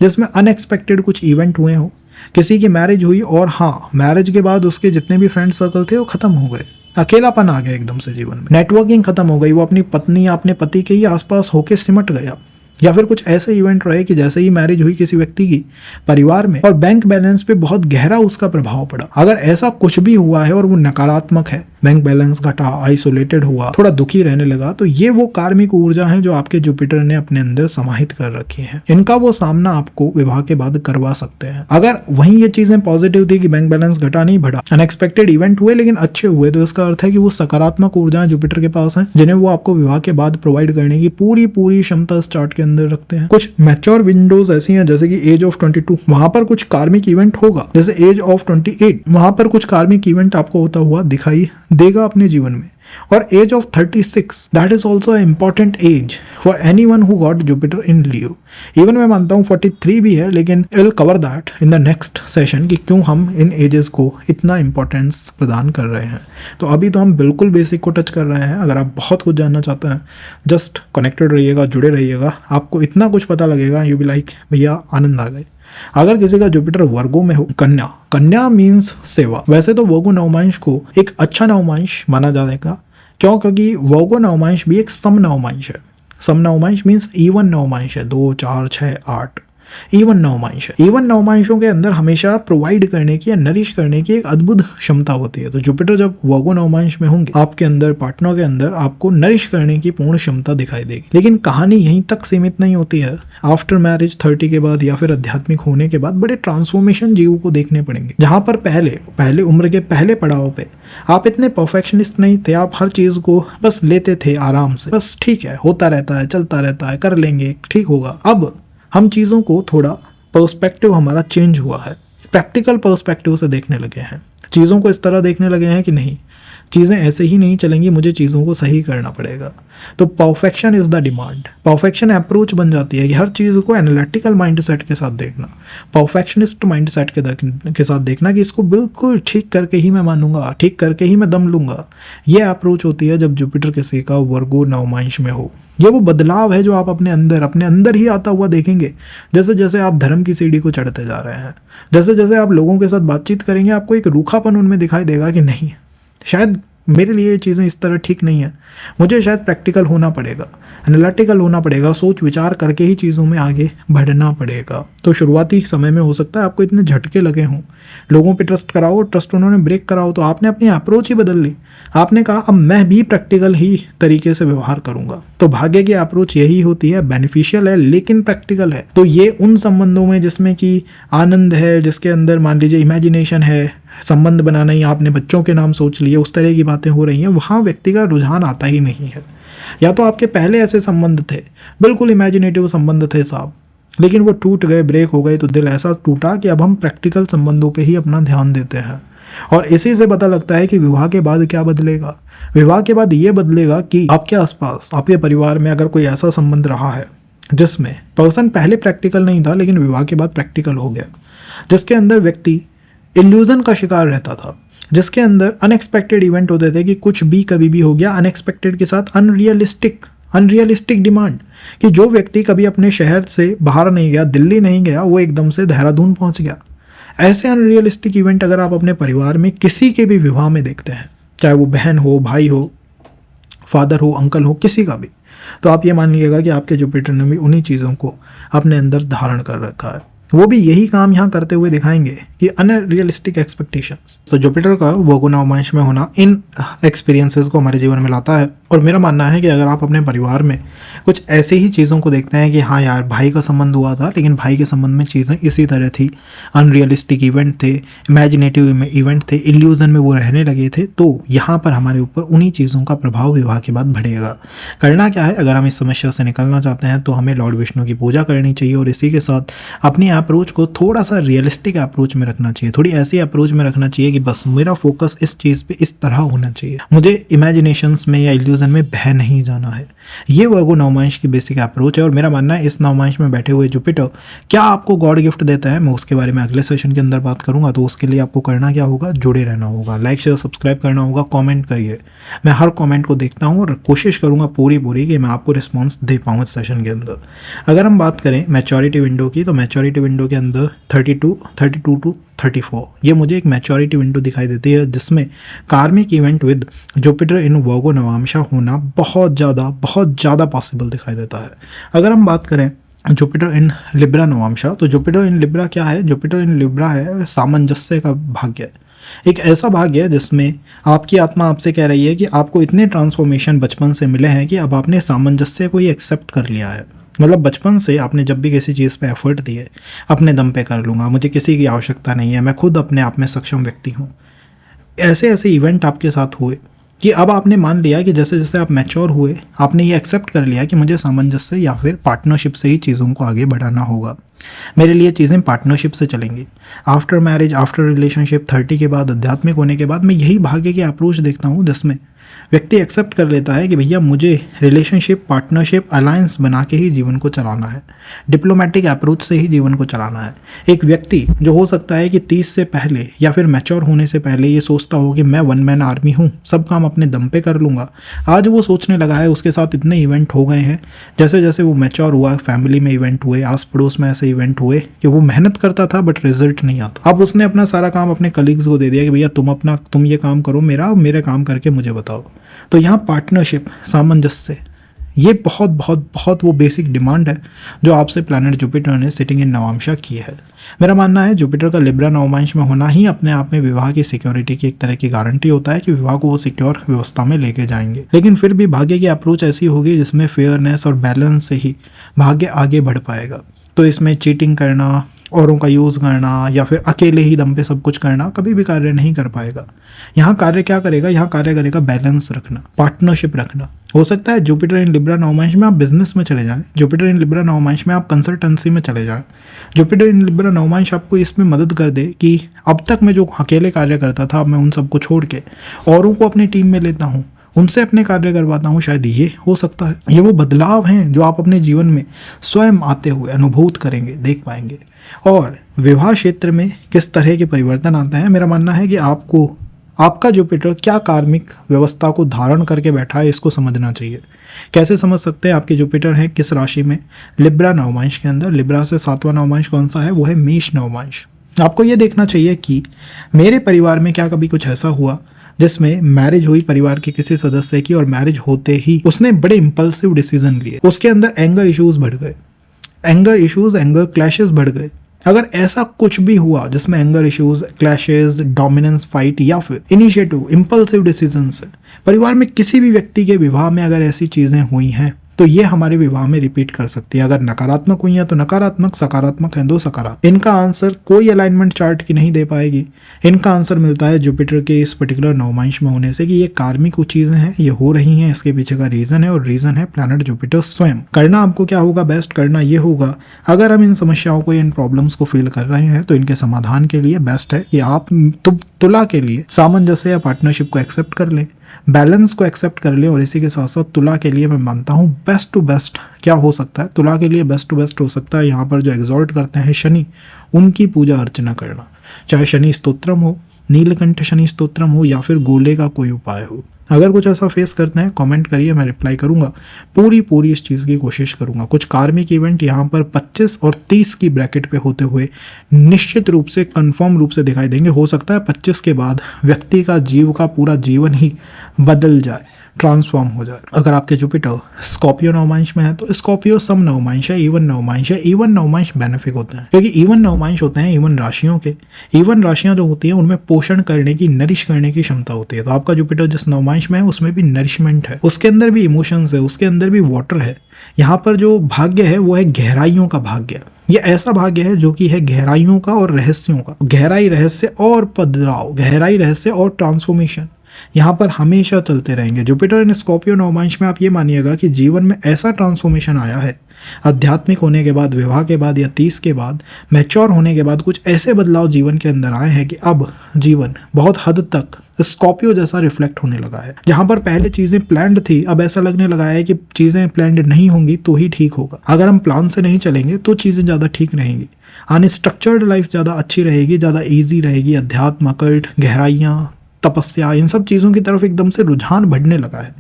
जिसमें अनएक्सपेक्टेड कुछ इवेंट हुए हो। किसी की मैरिज हुई और हाँ, मैरिज के बाद उसके जितने भी फ्रेंड सर्कल थे वो खत्म हो गए, अकेलापन आ गया एकदम से जीवन में, नेटवर्किंग खत्म हो गई, वो अपनी पत्नी या अपने पति के ही आसपास होके सिमट गया। या फिर कुछ ऐसे इवेंट रहे कि जैसे ही मैरिज हुई किसी व्यक्ति की परिवार में और बैंक बैलेंस पे बहुत गहरा उसका प्रभाव पड़ा। अगर ऐसा कुछ भी हुआ है और वो नकारात्मक है, बैंक बैलेंस घटा, आइसोलेटेड हुआ, थोड़ा दुखी रहने लगा, तो ये वो कार्मिक ऊर्जा है जो आपके जुपिटर ने अपने अंदर समाहित कर रखी है। इनका वो सामना आपको विवाह के बाद करवा सकते हैं। अगर वहीं ये चीजें पॉजिटिव थी कि बैंक बैलेंस घटा नहीं बढ़ा, अनएक्सपेक्टेड इवेंट हुए लेकिन अच्छे हुए, तो इसका अर्थ है कि वो सकारात्मक ऊर्जा जुपिटर के पास है जिन्हें वो आपको विवाह के बाद प्रोवाइड करने की पूरी क्षमता स्टार्ट के अंदर रखते हैं। कुछ मैच्योर विंडोज ऐसी हैं जैसे कि एज ऑफ 22, वहां पर कुछ कार्मिक इवेंट होगा। जैसे एज ऑफ 28, वहां पर कुछ कार्मिक इवेंट आपको होता हुआ दिखाई देगा अपने जीवन में। और age of 36, that is also important age for anyone who got Jupiter in Leo. Even मैं मानता हूँ 43 भी है, लेकिन I will cover that in the next session कि क्यों हम इन एजेस को इतना इंपॉर्टेंस प्रदान कर रहे हैं। तो अभी तो हम बिल्कुल बेसिक को टच कर रहे हैं। अगर आप बहुत कुछ जानना चाहते हैं, जस्ट कनेक्टेड रहिएगा, जुड़े रहिएगा, आपको इतना कुछ पता लगेगा, यू बी लाइक भैया आनंद आ गए। अगर किसी का जुपिटर वर्गो में हो, कन्या मीन्स सेवा। वैसे तो वर्गो नवमांश को एक अच्छा नवमांश माना जाएगा, क्यों? क्योंकि वर्गो नवमांश भी एक सम नवमांश है। सम नवमांश मीन्स इवन नवमांश है, 2, 4, 6, 8 इवन नवमांश है। इवन नवमांशों के अंदर हमेशा प्रोवाइड करने की या नरिश करने की एक अद्भुत क्षमता होती है। तो जुपिटर जब वर्गो नवमांश में होंगे, आपके अंदर, पार्टनर के अंदर आपको नरिश करने की पूर्ण क्षमता दिखाई देगी। लेकिन कहानी यहीं तक सीमित नहीं होती है। आफ्टर मैरिज 30 के बाद या फिर आध्यात्मिक होने के बाद बड़े ट्रांसफॉर्मेशन जीव को देखने पड़ेंगे, जहां पर पहले उम्र के पहले पड़ाव पे आप इतने परफेक्शनिस्ट नहीं थे। आप हर चीज को बस लेते थे आराम से, बस ठीक है, होता रहता है, चलता रहता है, कर लेंगे, ठीक होगा। अब हम चीज़ों को थोड़ा पर्सपेक्टिव हमारा चेंज हुआ है, प्रैक्टिकल पर्सपेक्टिव से देखने लगे हैं। चीज़ों को इस तरह देखने लगे हैं कि नहीं, चीज़ें ऐसे ही नहीं चलेंगी, मुझे चीज़ों को सही करना पड़ेगा। तो perfection is the demand. Perfection approach बन जाती है कि हर चीज़ को एनालिटिकल माइंडसेट के साथ देखना, परफेक्शनिस्ट माइंडसेट के साथ देखना कि इसको बिल्कुल ठीक करके ही मैं मानूंगा, ठीक करके ही मैं दम लूंगा। ये अप्रोच होती है जब जुपिटर किसी का वर्गो नवमांश में हो। ये वो बदलाव है जो आप अपने अंदर ही आता हुआ देखेंगे जैसे जैसे आप धर्म की सीढ़ी को चढ़ते जा रहे हैं। जैसे जैसे आप लोगों के साथ बातचीत करेंगे, आपको एक रूखापन उनमें दिखाई देगा कि नहीं, शायद मेरे लिए ये चीज़ें इस तरह ठीक नहीं है, मुझे शायद प्रैक्टिकल होना पड़ेगा, एनालिटिकल होना पड़ेगा, सोच विचार करके ही चीज़ों में आगे बढ़ना पड़ेगा। तो शुरुआती समय में हो सकता है आपको इतने झटके लगे हों, लोगों पे ट्रस्ट कराओ, ट्रस्ट उन्होंने ब्रेक कराओ, तो आपने अपनी अप्रोच ही बदल ली। आपने कहा अब मैं भी प्रैक्टिकल ही तरीके से व्यवहार करूंगा। तो भाग्य की अप्रोच यही होती है, बेनिफिशियल है लेकिन प्रैक्टिकल है। तो ये उन संबंधों में जिसमें कि आनंद है, जिसके अंदर मान लीजिए इमेजिनेशन है, संबंध बनाना ही आपने बच्चों के नाम सोच लिए, उस तरह की बातें हो रही हैं, वहाँ व्यक्ति का रुझान आता ही नहीं है। या तो आपके पहले ऐसे संबंध थे, बिल्कुल इमेजिनेटिव संबंध थे साहब, लेकिन वो टूट गए, ब्रेक हो गए, तो दिल ऐसा टूटा कि अब हम प्रैक्टिकल संबंधों पे ही अपना ध्यान देते हैं। और इसी से पता लगता है कि विवाह के बाद क्या बदलेगा। विवाह के बाद ये बदलेगा कि आपके आसपास, आपके परिवार में अगर कोई ऐसा संबंध रहा है जिसमें पर्सन पहले प्रैक्टिकल नहीं था लेकिन विवाह के बाद प्रैक्टिकल हो गया, जिसके अंदर व्यक्ति इल्यूजन का शिकार रहता था, जिसके अंदर अनएक्सपेक्टेड इवेंट होते थे कि कुछ भी कभी भी हो गया। अनएक्सपेक्टेड के साथ अनरियलिस्टिक डिमांड कि जो व्यक्ति कभी अपने शहर से बाहर नहीं गया, दिल्ली नहीं गया, वो एकदम से देहरादून पहुंच गया। ऐसे अनरियलिस्टिक इवेंट अगर आप अपने परिवार में किसी के भी विवाह में देखते हैं, चाहे वो बहन हो, भाई हो, फादर हो, अंकल हो, किसी का भी, तो आप ये मान लीजिएगा कि आपके जुपिटर ने भी उन्हीं चीज़ों को अपने अंदर धारण कर रखा है। वो भी यही काम यहाँ करते हुए दिखाएंगे कि अनरियलिस्टिक एक्सपेक्टेशंस। तो जुपिटर का वर्गो नवमांश में होना इन एक्सपीरियंसेस को हमारे जीवन में लाता है। और मेरा मानना है कि अगर आप अपने परिवार में कुछ ऐसे ही चीज़ों को देखते हैं कि हाँ यार भाई का संबंध हुआ था, लेकिन भाई के संबंध में चीज़ें इसी तरह थी, अनरियलिस्टिक इवेंट थे, इमेजिनेटिव इवेंट थे, इल्यूजन में वो रहने लगे थे, तो यहाँ पर हमारे ऊपर उन्हीं चीज़ों का प्रभाव विवाह के बाद बढ़ेगा। करना क्या है, अगर हम इस समस्या से निकलना चाहते हैं तो हमें लॉर्ड विष्णु की पूजा करनी चाहिए और इसी के साथ अपनी अप्रोच को थोड़ा सा रियलिस्टिक अप्रोच में रखना चाहिए, थोड़ी ऐसी अप्रोच में रखना चाहिए कि बस मेरा फोकस इस चीज़ पे इस तरह होना चाहिए, मुझे इमेजिनेशंस में या इल्यूजन में बह नहीं जाना है। ये वर्गो नवमांश की बेसिक अप्रोच है और मेरा मानना है इस नवमांश में बैठे हुए जुपिटर क्या आपको गॉड गिफ्ट देता है, मैं उसके बारे में अगले सेशन के अंदर बात करूंगा। तो उसके लिए आपको करना क्या होगा, जुड़े रहना होगा, लाइक शेयर सब्सक्राइब करना होगा, कमेंट करिए। मैं हर कमेंट को देखता हूँ और कोशिश करूंगा पूरी कि मैं आपको रिस्पॉन्स दे पाऊँ इस सेशन के अंदर। अगर हम बात करें मैच्योरिटी विंडो की, तो मैच्योरिटी विंडो के अंदर 32 टू 34 ये मुझे एक मैच्योरिटी विंडो दिखाई देती है, जिसमें कार्मिक इवेंट विद जुपिटर इन वर्गो नवांशा होना बहुत ज़्यादा पॉसिबल दिखाई देता है। अगर हम बात करें जुपिटर इन लिब्रा नवांशा, तो जुपिटर इन लिब्रा क्या है, जुपिटर इन लिब्रा है सामंजस्य का भाग्य। एक ऐसा भाग्य है जिसमें आपकी आत्मा आपसे कह रही है कि आपको इतने ट्रांसफॉर्मेशन बचपन से मिले हैं कि अब आपने सामंजस्य को ही एक्सेप्ट कर लिया है। मतलब बचपन से आपने जब भी किसी चीज़ पे एफर्ट दिए, अपने दम पे कर लूँगा, मुझे किसी की आवश्यकता नहीं है, मैं खुद अपने आप में सक्षम व्यक्ति हूँ। ऐसे इवेंट आपके साथ हुए कि अब आपने मान लिया कि जैसे जैसे आप मैच्योर हुए, आपने ये एक्सेप्ट कर लिया कि मुझे सामंजस्य या फिर पार्टनरशिप से ही चीज़ों को आगे बढ़ाना होगा, मेरे लिए चीज़ें पार्टनरशिप से चलेंगी। आफ्टर मैरिज, आफ्टर रिलेशनशिप, 30 के बाद, आध्यात्मिक होने के बाद मैं यही भाग्य की अप्रोच देखता हूँ जिसमें व्यक्ति एक्सेप्ट कर लेता है कि भैया मुझे रिलेशनशिप, पार्टनरशिप, अलायंस बना के ही जीवन को चलाना है, डिप्लोमेटिक अप्रोच से ही जीवन को चलाना है। एक व्यक्ति जो हो सकता है कि 30 से पहले या फिर मैच्योर होने से पहले ये सोचता हो कि मैं वन मैन आर्मी हूँ, सब काम अपने दम पे कर लूँगा, आज वो सोचने लगा है, उसके साथ इतने इवेंट हो गए हैं, जैसे जैसे वो मैच्योर हुआ, फैमिली में इवेंट हुए, आस पड़ोस में ऐसे इवेंट हुए कि वो मेहनत करता था बट रिजल्ट नहीं आता। अब उसने अपना सारा काम अपने कलीग्स को दे दिया कि भैया तुम ये काम करो मेरे काम करके मुझे बताओ। तो यहाँ पार्टनरशिप, सामंजस्य, ये बहुत वो बेसिक डिमांड है जो आपसे प्लैनेट जुपिटर ने सिटिंग इन नवांशा की है। मेरा मानना है जुपिटर का लिब्रा नवमांश में होना ही अपने आप में विवाह की सिक्योरिटी की एक तरह की गारंटी होता है कि विवाह को वो सिक्योर व्यवस्था में लेके जाएंगे। लेकिन फिर भी भाग्य की अप्रोच ऐसी होगी जिसमें फेयरनेस और बैलेंस से ही भाग्य आगे बढ़ पाएगा। तो इसमें चीटिंग करना, औरों का यूज़ करना या फिर अकेले ही दम पे सब कुछ करना कभी भी कार्य नहीं कर पाएगा। यहाँ कार्य क्या करेगा, यहाँ कार्य करेगा बैलेंस रखना, पार्टनरशिप रखना। हो सकता है जुपिटर इन लिब्रा नवमांश में आप बिजनेस में चले जाएं, जुपिटर इन लिब्रा नवमांश में आप कंसल्टेंसी में चले जाएं, जुपिटर इन लिब्रा नवमांश आपको इसमें मदद कर दे कि अब तक मैं जो अकेले कार्य करता था, अब मैं उन सबको छोड़ के औरों को अपनी टीम में लेता हूँ, उनसे अपने कार्य करवाता हूँ। शायद ये हो सकता है। ये वो बदलाव हैं जो आप अपने जीवन में स्वयं आते हुए अनुभूत करेंगे, देख पाएंगे। और विवाह क्षेत्र में किस तरह के परिवर्तन आते हैं, मेरा मानना है कि आपका जुपिटर क्या कार्मिक व्यवस्था को धारण करके बैठा है, इसको समझना चाहिए। कैसे समझ सकते हैं, आपके जुपिटर हैं किस राशि में, लिब्रा नवमांश के अंदर। लिब्रा से 7वां नवमांश कौन सा है, वो है मेष नवमांश। आपको ये देखना चाहिए कि मेरे परिवार में क्या कभी कुछ ऐसा हुआ जिसमें मैरिज हुई परिवार के किसी सदस्य की और मैरिज होते ही उसने बड़े इंपल्सिव डिसीजन लिए, उसके अंदर एंगर इश्यूज बढ़ गए, एंगर क्लैशेस बढ़ गए। अगर ऐसा कुछ भी हुआ जिसमें anger issues, clashes, dominance fight या फिर इनिशिएटिव, इंपल्सिव डिसीजंस है, परिवार में किसी भी व्यक्ति के विवाह में अगर ऐसी चीजें हुई हैं तो ये हमारे विवाह में रिपीट कर सकती है। अगर नकारात्मक हुई है तो नकारात्मक, सकारात्मक है, 2 सकारात्मक। इनका आंसर कोई अलाइनमेंट चार्ट की नहीं दे पाएगी। इनका आंसर मिलता है जुपिटर के इस पर्टिकुलर नवमांश में होने से कि ये कार्मिक चीजें हैं, ये हो रही हैं, इसके पीछे का रीजन है और रीजन है प्लैनेट जुपिटर स्वयं। करना आपको क्या होगा, बेस्ट करना ये होगा, अगर हम इन समस्याओं को, इन प्रॉब्लम्स को फील कर रहे हैं तो इनके समाधान के लिए बेस्ट है कि आप तुला के लिए सामंजस्य या पार्टनरशिप को एक्सेप्ट कर लें, बैलेंस को एक्सेप्ट कर ले। और इसी के साथ साथ तुला के लिए मैं मानता हूँ बेस्ट टू बेस्ट क्या हो सकता है, तुला के लिए बेस्ट टू बेस्ट हो सकता है यहाँ पर जो एग्जॉर्ट करते हैं शनि, उनकी पूजा अर्चना करना। चाहे शनि स्तोत्रम हो, नीलकंठ शनि स्तोत्रम हो या फिर गोले का कोई उपाय हो। अगर कुछ ऐसा फेस करते हैं कमेंट करिए, मैं रिप्लाई करूंगा, पूरी इस चीज़ की कोशिश करूंगा। कुछ कार्मिक इवेंट यहाँ पर 25 और 30 की ब्रैकेट पे होते हुए निश्चित रूप से कंफर्म रूप से दिखाई देंगे। हो सकता है 25 के बाद व्यक्ति का जीव का पूरा जीवन ही बदल जाए, ट्रांसफॉर्म हो जाए। अगर आपके जुपिटर स्कॉर्पियो नवमांश में है तो स्कॉर्पियो सम नवमांश है, इवन नवमांश है। इवन नवमांश बेनिफिक होते हैं क्योंकि इवन नवमांश होते हैं इवन राशियों के। इवन राशियां जो होती हैं उनमें पोषण करने की, नरिश करने की क्षमता होती है। तो आपका जुपिटर जिस नवमांश में है उसमें भी नरिशमेंट है, उसके अंदर भी इमोशंस है, उसके अंदर भी वाटर है। यहाँ पर जो भाग्य है वो है गहराइयों का भाग्य। ये ऐसा भाग्य है जो कि है गहराइयों का और रहस्यों का। गहराई रहस्य और पधराव, गहराई रहस्य और ट्रांसफॉर्मेशन यहाँ पर हमेशा चलते रहेंगे। जुपिटर इन स्कॉर्पियो नवमांश में आप ये मानिएगा कि जीवन में ऐसा ट्रांसफॉर्मेशन आया है, आध्यात्मिक होने के बाद, विवाह के बाद या 30 के बाद, मैच्योर होने के बाद कुछ ऐसे बदलाव जीवन के अंदर आए हैं कि अब जीवन बहुत हद तक स्कॉर्पियो जैसा रिफ्लेक्ट होने लगा है। जहां पर पहले चीजें प्लान्ड थी, अब ऐसा लगने लगा है कि चीजें प्लान्ड नहीं होंगी तो ही ठीक होगा। अगर हम प्लान से नहीं चलेंगे तो चीजें ज्यादा ठीक रहेंगी। अनस्ट्रक्चर्ड लाइफ ज्यादा अच्छी रहेगी, ज्यादा ईजी रहेगी। अध्यात्म, कल्ट, गहराइयां, तपस्या, इन सब चीज़ों की तरफ एकदम से रुझान बढ़ने लगा है।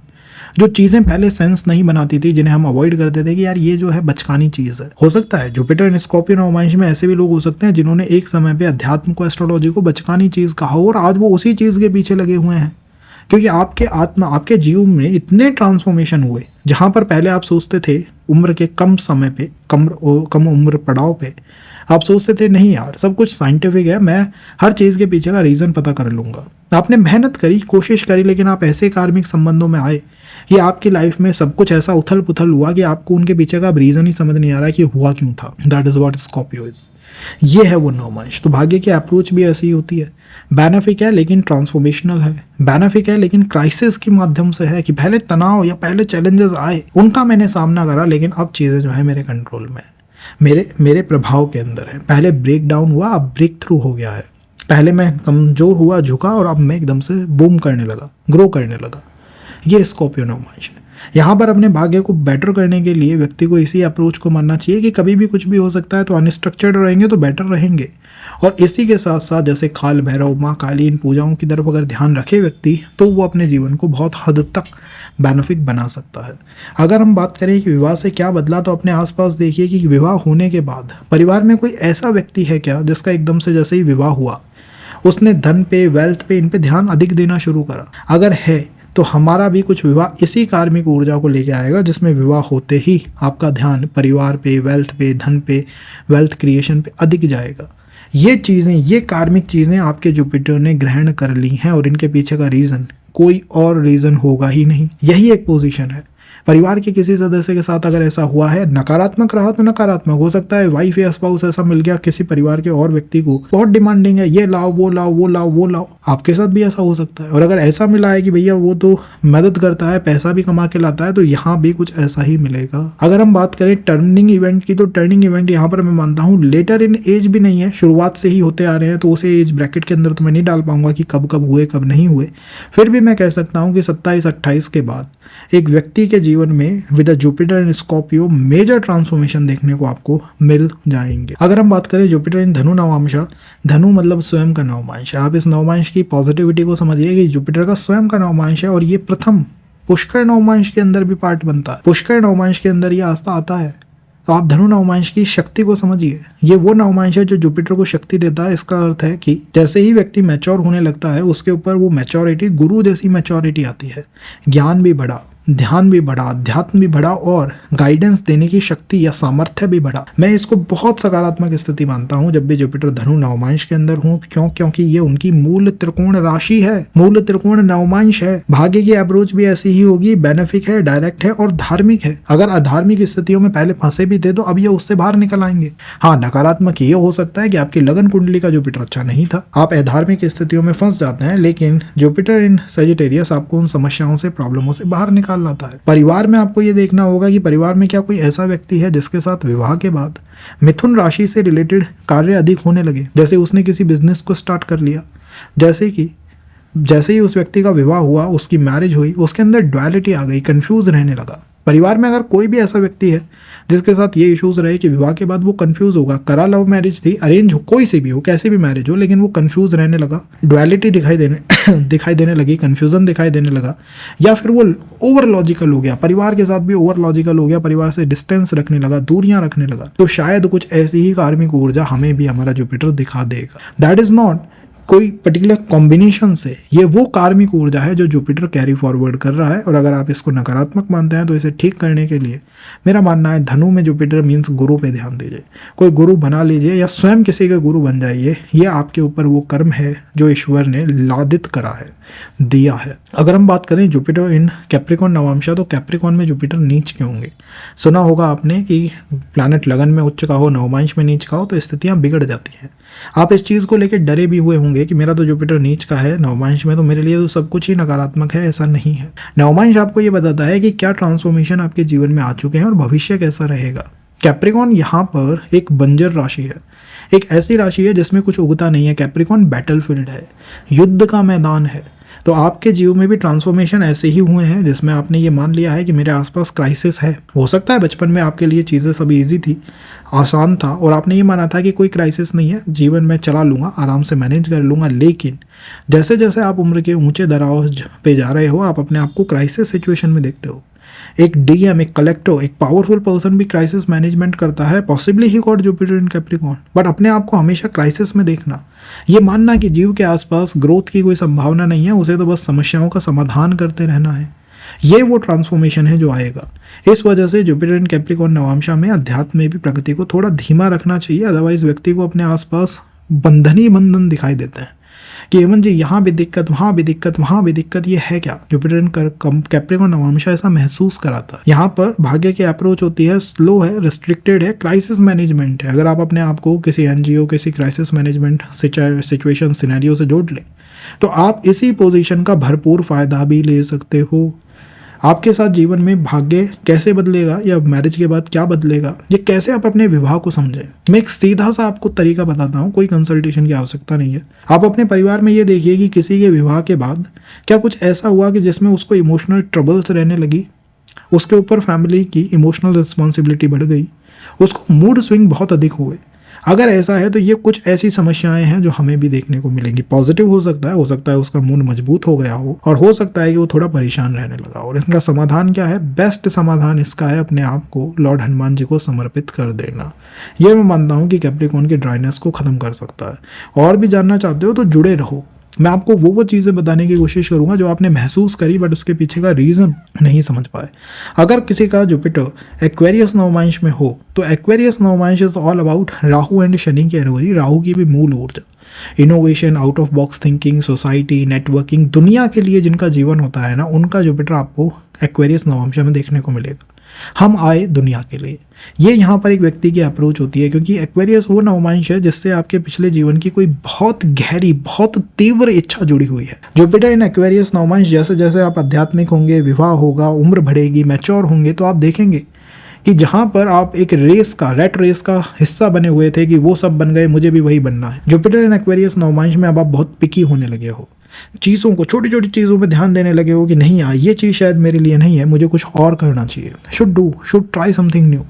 जो चीज़ें पहले सेंस नहीं बनाती थी, जिन्हें हम अवॉइड करते थे कि यार ये जो है बचकानी चीज़ है। हो सकता है जुपिटर इन स्कॉर्पियो नवमांश में ऐसे भी लोग हो सकते हैं जिन्होंने एक समय पे अध्यात्म को, एस्ट्रोलॉजी को बचकानी चीज़ कहा और आज वो उसी चीज़ के पीछे लगे हुए हैं। क्योंकि आपके आत्मा, आपके जीव में इतने ट्रांसफॉर्मेशन हुए। जहाँ पर पहले आप सोचते थे उम्र के कम समय पे, कम उम्र पड़ाव पे आप सोचते थे नहीं यार सब कुछ साइंटिफिक है, मैं हर चीज़ के पीछे का रीज़न पता कर लूँगा। आपने मेहनत करी, कोशिश करी, लेकिन आप ऐसे कार्मिक संबंधों में आए कि आपकी लाइफ में सब कुछ ऐसा उथल पुथल हुआ कि आपको उनके पीछे का रीज़न ही समझ नहीं आ रहा है कि हुआ क्यों था। That is what Scorpio is. ये है वो नवमांश। तो भाग्य की अप्रोच भी ऐसी ही होती है। बेनिफिक है लेकिन ट्रांसफॉर्मेशनल है। बेनिफिक है लेकिन क्राइसिस के माध्यम से है कि पहले तनाव या पहले चैलेंजेस आए, उनका मैंने सामना करा, लेकिन अब चीज़ें जो है मेरे कंट्रोल में है, मेरे प्रभाव के अंदर है। पहले ब्रेक डाउन हुआ, अब ब्रेक थ्रू हो गया है। पहले मैं कमजोर हुआ, झुका, और अब मैं एकदम से बूम करने लगा, ग्रो करने लगा। ये स्कॉर्पियो नवमांश है। यहाँ पर अपने भाग्य को बेटर करने के लिए व्यक्ति को इसी अप्रोच को मानना चाहिए कि कभी भी कुछ भी हो सकता है, तो अनस्ट्रक्चर्ड रहेंगे तो बेटर रहेंगे। और इसी के साथ साथ जैसे काल भैरव, माँ काली, इन पूजाओं की तरफ अगर ध्यान रखे व्यक्ति, तो वो अपने जीवन को बहुत हद तक बेनिफिक बना सकता है। अगर हम बात करें कि विवाह से क्या बदला, तो अपने आसपास देखिए कि विवाह होने के बाद परिवार में कोई ऐसा व्यक्ति है क्या जिसका एकदम से जैसे ही विवाह हुआ उसने धन पे, वेल्थ पे, इन पे ध्यान अधिक देना शुरू करा। अगर है तो हमारा भी कुछ विवाह इसी कार्मिक ऊर्जा को लेके आएगा, जिसमें विवाह होते ही आपका ध्यान परिवार पे, वेल्थ पे, धन पे, वेल्थ क्रिएशन पे अधिक जाएगा। ये चीज़ें, ये कार्मिक चीज़ें आपके जुपिटर ने ग्रहण कर ली हैं और इनके पीछे का रीज़न कोई और रीज़न होगा ही नहीं। यही एक पोजीशन है। परिवार के किसी सदस्य के साथ अगर ऐसा हुआ है, नकारात्मक रहा तो नकारात्मक हो सकता है। वाइफ या स्पाउस ऐसा मिल गया किसी परिवार के और व्यक्ति को, बहुत डिमांडिंग है, ये लाओ, वो लाओ, वो लाओ, वो लाओ, आपके साथ भी ऐसा हो सकता है। और अगर ऐसा मिला है कि भैया वो तो मदद करता है, पैसा भी कमा के लाता है, तो यहाँ भी कुछ ऐसा ही मिलेगा। अगर हम बात करें टर्निंग इवेंट की, तो टर्निंग इवेंट यहाँ पर मैं मानता हूँ लेटर इन एज भी नहीं है, शुरुआत से ही होते आ रहे हैं। तो उसे एज ब्रैकेट के अंदर तो मैं नहीं डाल पाऊंगा कि कब कब हुए, कब नहीं हुए। फिर भी मैं कह सकता हूँ कि 27-28 के बाद एक व्यक्ति के जीवन में with Jupiter in Scorpio major transformation देखने को आपको मिल जाएंगे। अगर हम बात करें जुपिटर इन धनु नवमांशा, धनु मतलब स्वयं का नवमांश है। आप इस नवमांश की पॉजिटिविटी को समझिए कि जुपिटर का स्वयं का नवमांश है और ये प्रथम पुष्कर नवमांश के अंदर भी पार्ट बनता है। पुष्कर नवमांश के अंदर ये आस्था आता है। तो आप धनु नवमांश की शक्ति को समझिए। ये वो नवमांश है जो जुपिटर को शक्ति देता है। इसका अर्थ है कि जैसे ही व्यक्ति मैच्योर होने लगता है, उसके ऊपर वो मैच्योरिटी, गुरु जैसी मैच्योरिटी आती है। ज्ञान भी बढ़ा, ध्यान भी बढ़ा, अध्यात्म भी बढ़ा और गाइडेंस देने की शक्ति या सामर्थ्य भी बढ़ा। मैं इसको बहुत सकारात्मक स्थिति मानता हूं जब भी जुपिटर धनु नवमांश के अंदर हूं। क्योंकि ये उनकी मूल त्रिकोण राशि है, मूल त्रिकोण नवमांश है। भाग्य की अप्रोच भी ऐसी ही होगी, बेनिफिक है, डायरेक्ट है और धार्मिक है। अगर अधार्मिक स्थितियों में पहले फंसे भी थे तो अब ये उससे बाहर निकल आएंगे। हाँ, नकारात्मक ये हो सकता है कि आपकी लगन कुंडली का जुपिटर अच्छा नहीं था, आप अधार्मिक स्थितियों में फंस जाते हैं, लेकिन जुपिटर इन सजिटेरियस आपको उन समस्याओं से, प्रॉब्लमों से बाहर निकाल लाता है। परिवार में आपको ये देखना होगा कि परिवार में क्या कोई ऐसा व्यक्ति है जिसके साथ विवाह के बाद मिथुन राशि से रिलेटेड कार्य अधिक होने लगे। जैसे उसने किसी बिजनेस को स्टार्ट कर लिया, जैसे ही उस व्यक्ति का विवाह हुआ, उसकी मैरिज हुई, उसके अंदर ड्युअलिटी आ गई, कंफ्यूज रहने लगा। परिवार में अगर कोई भी ऐसा व्यक्ति है जिसके साथ ये इश्यूज रहे कि विवाह के बाद वो कंफ्यूज होगा, करा लव मैरिज थी, अरेंज हो, कोई से भी हो, कैसी भी मैरिज हो, लेकिन वो कंफ्यूज रहने लगा, डुअलिटी दिखाई देने लगी, कंफ्यूजन दिखाई देने लगा, या फिर वो ओवर लॉजिकल हो गया, परिवार के साथ भी ओवर लॉजिकल हो गया, परिवार से डिस्टेंस रखने लगा, दूरियां रखने लगा, तो शायद कुछ ऐसी ही कार्मिक ऊर्जा हमें भी हमारा जुपिटर दिखा देगा। दैट इज नॉट कोई पर्टिकुलर कॉम्बिनेशन से, ये वो कार्मिक ऊर्जा है जो जुपिटर कैरी फॉरवर्ड कर रहा है। और अगर आप इसको नकारात्मक मानते हैं तो इसे ठीक करने के लिए मेरा मानना है धनु में जुपिटर मीन्स गुरु पे ध्यान दीजिए, कोई गुरु बना लीजिए या स्वयं किसी के गुरु बन जाइए। ये आपके ऊपर वो कर्म है जो ईश्वर ने लादित करा है, दिया है। अगर हम बात करें जुपिटर इन कैप्रिकॉन नवांशा, तो कैप्रिकॉन में जुपिटर नीच के होंगे। सुना होगा आपने कि प्लैनेट लगन में उच्च का हो, नवमांश में नीच का हो तो स्थितियां बिगड़ जाती हैं। आप इस चीज़ को लेकर डरे भी हुए होंगे कि मेरा तो जुपिटर नीच का है नवमांश में, तो मेरे लिए तो सब कुछ ही नकारात्मक है। ऐसा नहीं है। नवमांश आपको ये बताता है कि क्या ट्रांसफॉर्मेशन आपके जीवन में आ चुके हैं और भविष्य कैसा रहेगा। कैप्रिकॉन यहाँ पर एक बंजर राशि है, एक ऐसी राशि है जिसमें कुछ उगता नहीं है। कैप्रिकॉन बैटलफील्ड है, युद्ध का मैदान है। तो आपके जीवन में भी ट्रांसफॉर्मेशन ऐसे ही हुए हैं जिसमें आपने ये मान लिया है कि मेरे आसपास क्राइसिस है। हो सकता है बचपन में आपके लिए चीज़ें सब इजी थी, आसान था, और आपने ये माना था कि कोई क्राइसिस नहीं है, जीवन में चला लूँगा, आराम से मैनेज कर लूँगा। लेकिन जैसे जैसे आप उम्र के ऊंचे दराज पे जा रहे हो, आप अपने आप को क्राइसिस सिचुएशन में देखते हो। एक डीएम, एक कलेक्टर, एक पावरफुल पर्सन भी क्राइसिस मैनेजमेंट करता है, possibly he got Jupiter in Capricorn. But अपने आप को हमेशा क्राइसिस में देखना, ये मानना कि जीव के आसपास ग्रोथ की कोई संभावना नहीं है, उसे तो बस समस्याओं का समाधान करते रहना है, ये वो ट्रांसफॉर्मेशन है जो आएगा। इस वजह से जुपिटर इन कैप्रिकॉन नवांशा में अध्यात्म में भी प्रगति को थोड़ा धीमा रखना चाहिए। अदरवाइज व्यक्ति को अपने आसपास बंधन ही बंधन दिखाई देते हैं कि हेमंत जी यहाँ भी दिक्कत, वहाँ भी दिक्कत, वहाँ भी दिक्कत। ये है क्या? जुपिटर इन कैप्रिकॉन नवांशा ऐसा महसूस कराता है। यहाँ पर भाग्य की अप्रोच होती है, स्लो है, रिस्ट्रिक्टेड है, क्राइसिस मैनेजमेंट है। अगर आप अपने आप को किसी एनजीओ, किसी क्राइसिस मैनेजमेंट सिचुएशन सिनेरियो से जोड़ लें तो आप इसी पोजीशन का भरपूर फायदा भी ले सकते हो। आपके साथ जीवन में भाग्य कैसे बदलेगा या मैरिज के बाद क्या बदलेगा, ये कैसे आप अपने विवाह को समझें। मैं एक सीधा सा आपको तरीका बताता हूँ, कोई कंसल्टेशन की आवश्यकता नहीं है। आप अपने परिवार में ये देखिए कि किसी के विवाह के बाद क्या कुछ ऐसा हुआ कि जिसमें उसको इमोशनल ट्रबल्स रहने लगी, उसके ऊपर फैमिली की इमोशनल रिस्पॉन्सिबिलिटी बढ़ गई, उसको मूड स्विंग बहुत अधिक हुए। अगर ऐसा है तो ये कुछ ऐसी समस्याएं हैं जो हमें भी देखने को मिलेंगी। पॉजिटिव हो सकता है उसका मूड मजबूत हो गया हो, और हो सकता है कि वो थोड़ा परेशान रहने लगा। और इसका समाधान क्या है? बेस्ट समाधान इसका है अपने आप को लॉर्ड हनुमान जी को समर्पित कर देना। ये मैं मानता हूँ कि कैप्रिकॉन की ड्राइनेस को खत्म कर सकता है। और भी जानना चाहते हो तो जुड़े रहो, मैं आपको वो चीज़ें बताने की कोशिश करूंगा जो आपने महसूस करी बट उसके पीछे का रीज़न नहीं समझ पाए। अगर किसी का जुपिटर एक्वेरियस नवमांश में हो तो Aquarius navamsa is all about Rahu and Shani की एनर्जी, राहु की भी मूल ऊर्जा, innovation, out of box thinking, society, networking, दुनिया के लिए जिनका जीवन होता है ना, उनका जुपिटर आपको एक्वेरियस नवमांश में देखने को मिलेगा। हम आए दुनिया के लिए, ये यहाँ पर एक व्यक्ति की अप्रोच होती है, क्योंकि एक्वेरियस वो नवमांश है जिससे आपके पिछले जीवन की कोई बहुत गहरी, बहुत तीव्र इच्छा जुड़ी हुई है। जुपिटर इन एक्वेरियस नवमांश, जैसे जैसे आप आध्यात्मिक होंगे, विवाह होगा, उम्र बढ़ेगी, मैच्योर होंगे, तो आप देखेंगे कि जहाँ पर आप एक रेस का, रेट रेस का हिस्सा बने हुए थे कि वो सब बन गए, मुझे भी वही बनना है। जुपिटर इन एक्वेरियस नवमांश में अब आप बहुत पिकी होने लगे हो, चीज़ों को, छोटी छोटी चीज़ों पे ध्यान देने लगे हो कि नहीं यार ये चीज़ शायद मेरे लिए नहीं है, मुझे कुछ और करना चाहिए, शुड ट्राई समथिंग न्यू।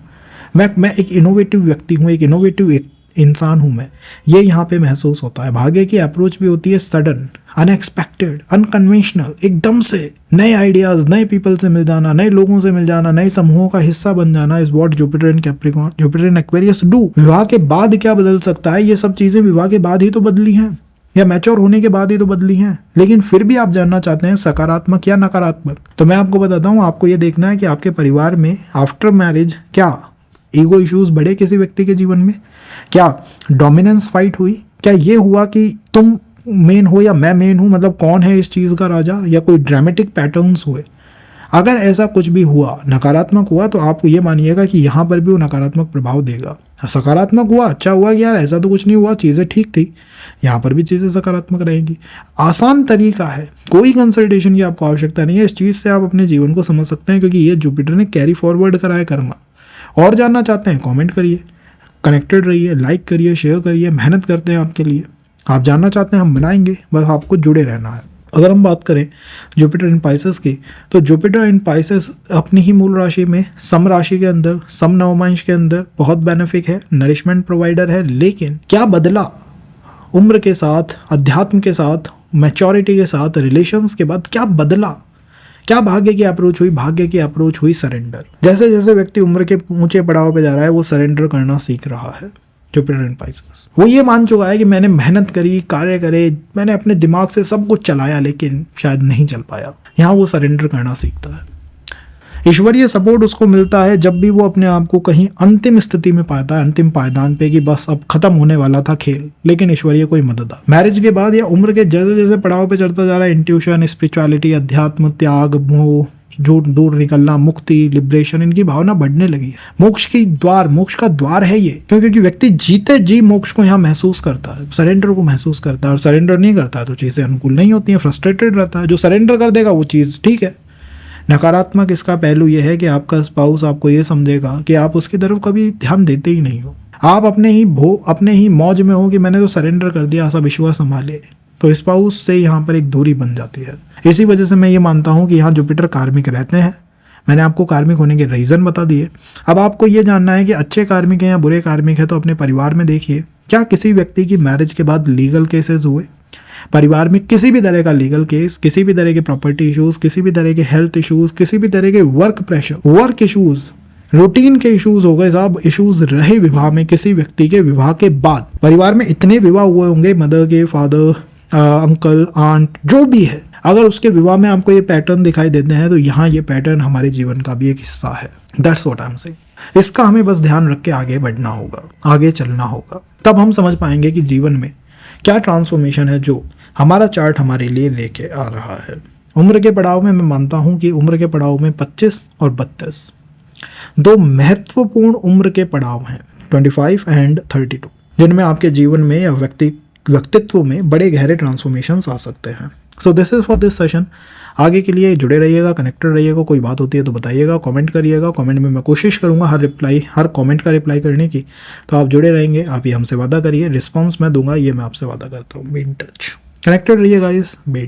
मैं एक इनोवेटिव व्यक्ति हूँ, एक इनोवेटिव इंसान हूँ मैं, ये यहाँ पे महसूस होता है। भाग्य की अप्रोच भी होती है सडन, अनएक्सपेक्टेड, अनकन्वेंशनल, एकदम से नए आइडियाज़, नए पीपल से मिल जाना, नए लोगों से मिल जाना, नए समूहों का हिस्सा बन जाना is what Jupiter in Capricorn, Jupiter in Aquarius do. विवाह के बाद क्या बदल सकता है? ये सब चीज़ें विवाह के बाद ही तो बदली हैं या मैच्योर होने के बाद ही तो बदली हैं। लेकिन फिर भी आप जानना चाहते हैं सकारात्मक या नकारात्मक, तो मैं आपको बताता हूँ, आपको ये देखना है कि आपके परिवार में आफ्टर मैरिज क्या ईगो इश्यूज बढ़े किसी व्यक्ति के जीवन में, क्या डोमिनेंस फाइट हुई, क्या ये हुआ कि तुम मेन हो या मैं मेन हूँ, मतलब कौन है इस चीज़ का राजा, या कोई ड्रामेटिक पैटर्न्स हुए। अगर ऐसा कुछ भी हुआ, नकारात्मक हुआ, तो आप ये मानिएगा कि यहाँ पर भी वो नकारात्मक प्रभाव देगा। सकारात्मक हुआ, अच्छा हुआ कि यार ऐसा तो कुछ नहीं हुआ, चीज़ें ठीक थी, यहाँ पर भी चीज़ें सकारात्मक रहेंगी। आसान तरीका है, कोई कंसल्टेशन की आपको आवश्यकता नहीं है, इस चीज़ से आप अपने जीवन को समझ सकते हैं, क्योंकि ये जुपिटर ने कैरी फॉरवर्ड करा है कर्मा। और जानना चाहते हैं कमेंट करिए, कनेक्टेड रहिए, लाइक करिए, शेयर करिए, मेहनत करते हैं आपके लिए। आप जानना चाहते हैं हम बनाएंगे, बस आपको जुड़े रहना है। अगर हम बात करें जुपिटर इन पाइसेस की, तो जुपिटर इन पाइसेस अपनी ही मूल राशि में सम राशि के अंदर, सम नवमांश के अंदर बहुत बेनिफिक है, नरिशमेंट प्रोवाइडर है। लेकिन क्या बदला उम्र के साथ, अध्यात्म के साथ, मैच्योरिटी के साथ, रिलेशंस के बाद क्या बदला? क्या भाग्य की अप्रोच हुई? भाग्य की अप्रोच हुई सरेंडर। जैसे जैसे व्यक्ति उम्र के ऊंचे पड़ाव पे जा रहा है वो सरेंडर करना सीख रहा है। जुपिटर इन पाइसेस वो ये मान चुका है कि मैंने मेहनत करी, कार्य करे, मैंने अपने दिमाग से सब कुछ चलाया लेकिन शायद नहीं चल पाया। यहाँ वो सरेंडर करना सीखता है। ईश्वरीय सपोर्ट उसको मिलता है जब भी वो अपने आप को कहीं अंतिम स्थिति में पाता है, अंतिम पायदान पे, कि बस अब खत्म होने वाला था खेल, लेकिन ईश्वरीय कोई मदद आ। मैरिज के बाद या उम्र के जैसे जैसे पड़ाव पे चढ़ता जा रहा है, इंट्यूशन, स्पिरिचुअलिटी, अध्यात्म, त्याग, मोह, झूठ दूर निकलना, मुक्ति, लिबरेशन, इनकी भावना बढ़ने लगी है। मोक्ष का द्वार है ये, क्योंकि व्यक्ति जीते जी मोक्ष को यहाँ महसूस करता है, सरेंडर को महसूस करता है। और सरेंडर नहीं करता है तो चीज़ें अनुकूल नहीं होती हैं, फ्रस्ट्रेटेड रहता है। जो सरेंडर कर देगा वो चीज़ ठीक है। नकारात्मक इसका पहलू यह है कि आपका स्पाउस आपको ये समझेगा कि आप उसकी तरफ कभी ध्यान देते ही नहीं हो। आप अपने ही मौज में हो कि मैंने तो सरेंडर कर दिया, सब ईश्वर संभाले। तो स्पाउस से यहाँ पर एक दूरी बन जाती है। इसी वजह से मैं ये मानता हूँ कि यहाँ जुपिटर कार्मिक रहते हैं। मैंने आपको कार्मिक होने के रीज़न बता दिए। अब आपको ये जानना है कि अच्छे कार्मिक हैं या बुरे कार्मिक हैं, तो अपने परिवार में देखिए, क्या किसी व्यक्ति की मैरिज के बाद लीगल केसेस हुए? परिवार में किसी भी तरह का लीगल केस, किसी भी तरह के प्रॉपर्टी इश्यूज, किसी भी तरह के हेल्थ इश्यूज, किसी भी तरह के work pressure, work issues, routine के इश्यूज हो गए साहब, इश्यूज रहे विवाह में, किसी व्यक्ति के विवाह के बाद परिवार में इतने विवाह हुए होंगे, मदर के, फादर, अंकल, आंट, जो भी है, अगर उसके विवाह में आपको ये पैटर्न दिखाई देते हैं तो यहाँ ये पैटर्न हमारे जीवन का भी एक हिस्सा है। That's what I am saying. इसका हमें बस ध्यान रख के आगे बढ़ना होगा, आगे चलना होगा, तब हम समझ पाएंगे कि जीवन में क्या ट्रांसफॉर्मेशन है जो हमारा चार्ट हमारे लिए लेके आ रहा है। उम्र के पड़ाव में मैं मानता हूँ कि उम्र के पड़ाव में 25 और 32 दो महत्वपूर्ण उम्र के पड़ाव हैं, 25 एंड 32, जिनमें आपके जीवन में या व्यक्तित्व में बड़े गहरे ट्रांसफॉर्मेशंस आ सकते हैं। So this is for this session. आगे के लिए जुड़े रहिएगा, कनेक्टेड रहिएगा। कोई बात होती है तो बताइएगा, कमेंट करिएगा। कमेंट में मैं कोशिश करूंगा हर कमेंट का रिप्लाई करने की। तो आप जुड़े रहेंगे, आप ये हमसे वादा करिए, रिस्पॉन्स मैं दूंगा, ये मैं आपसे वादा करता हूँ। बी इन टच, कनेक्टेड रहिएगा, इस बी इन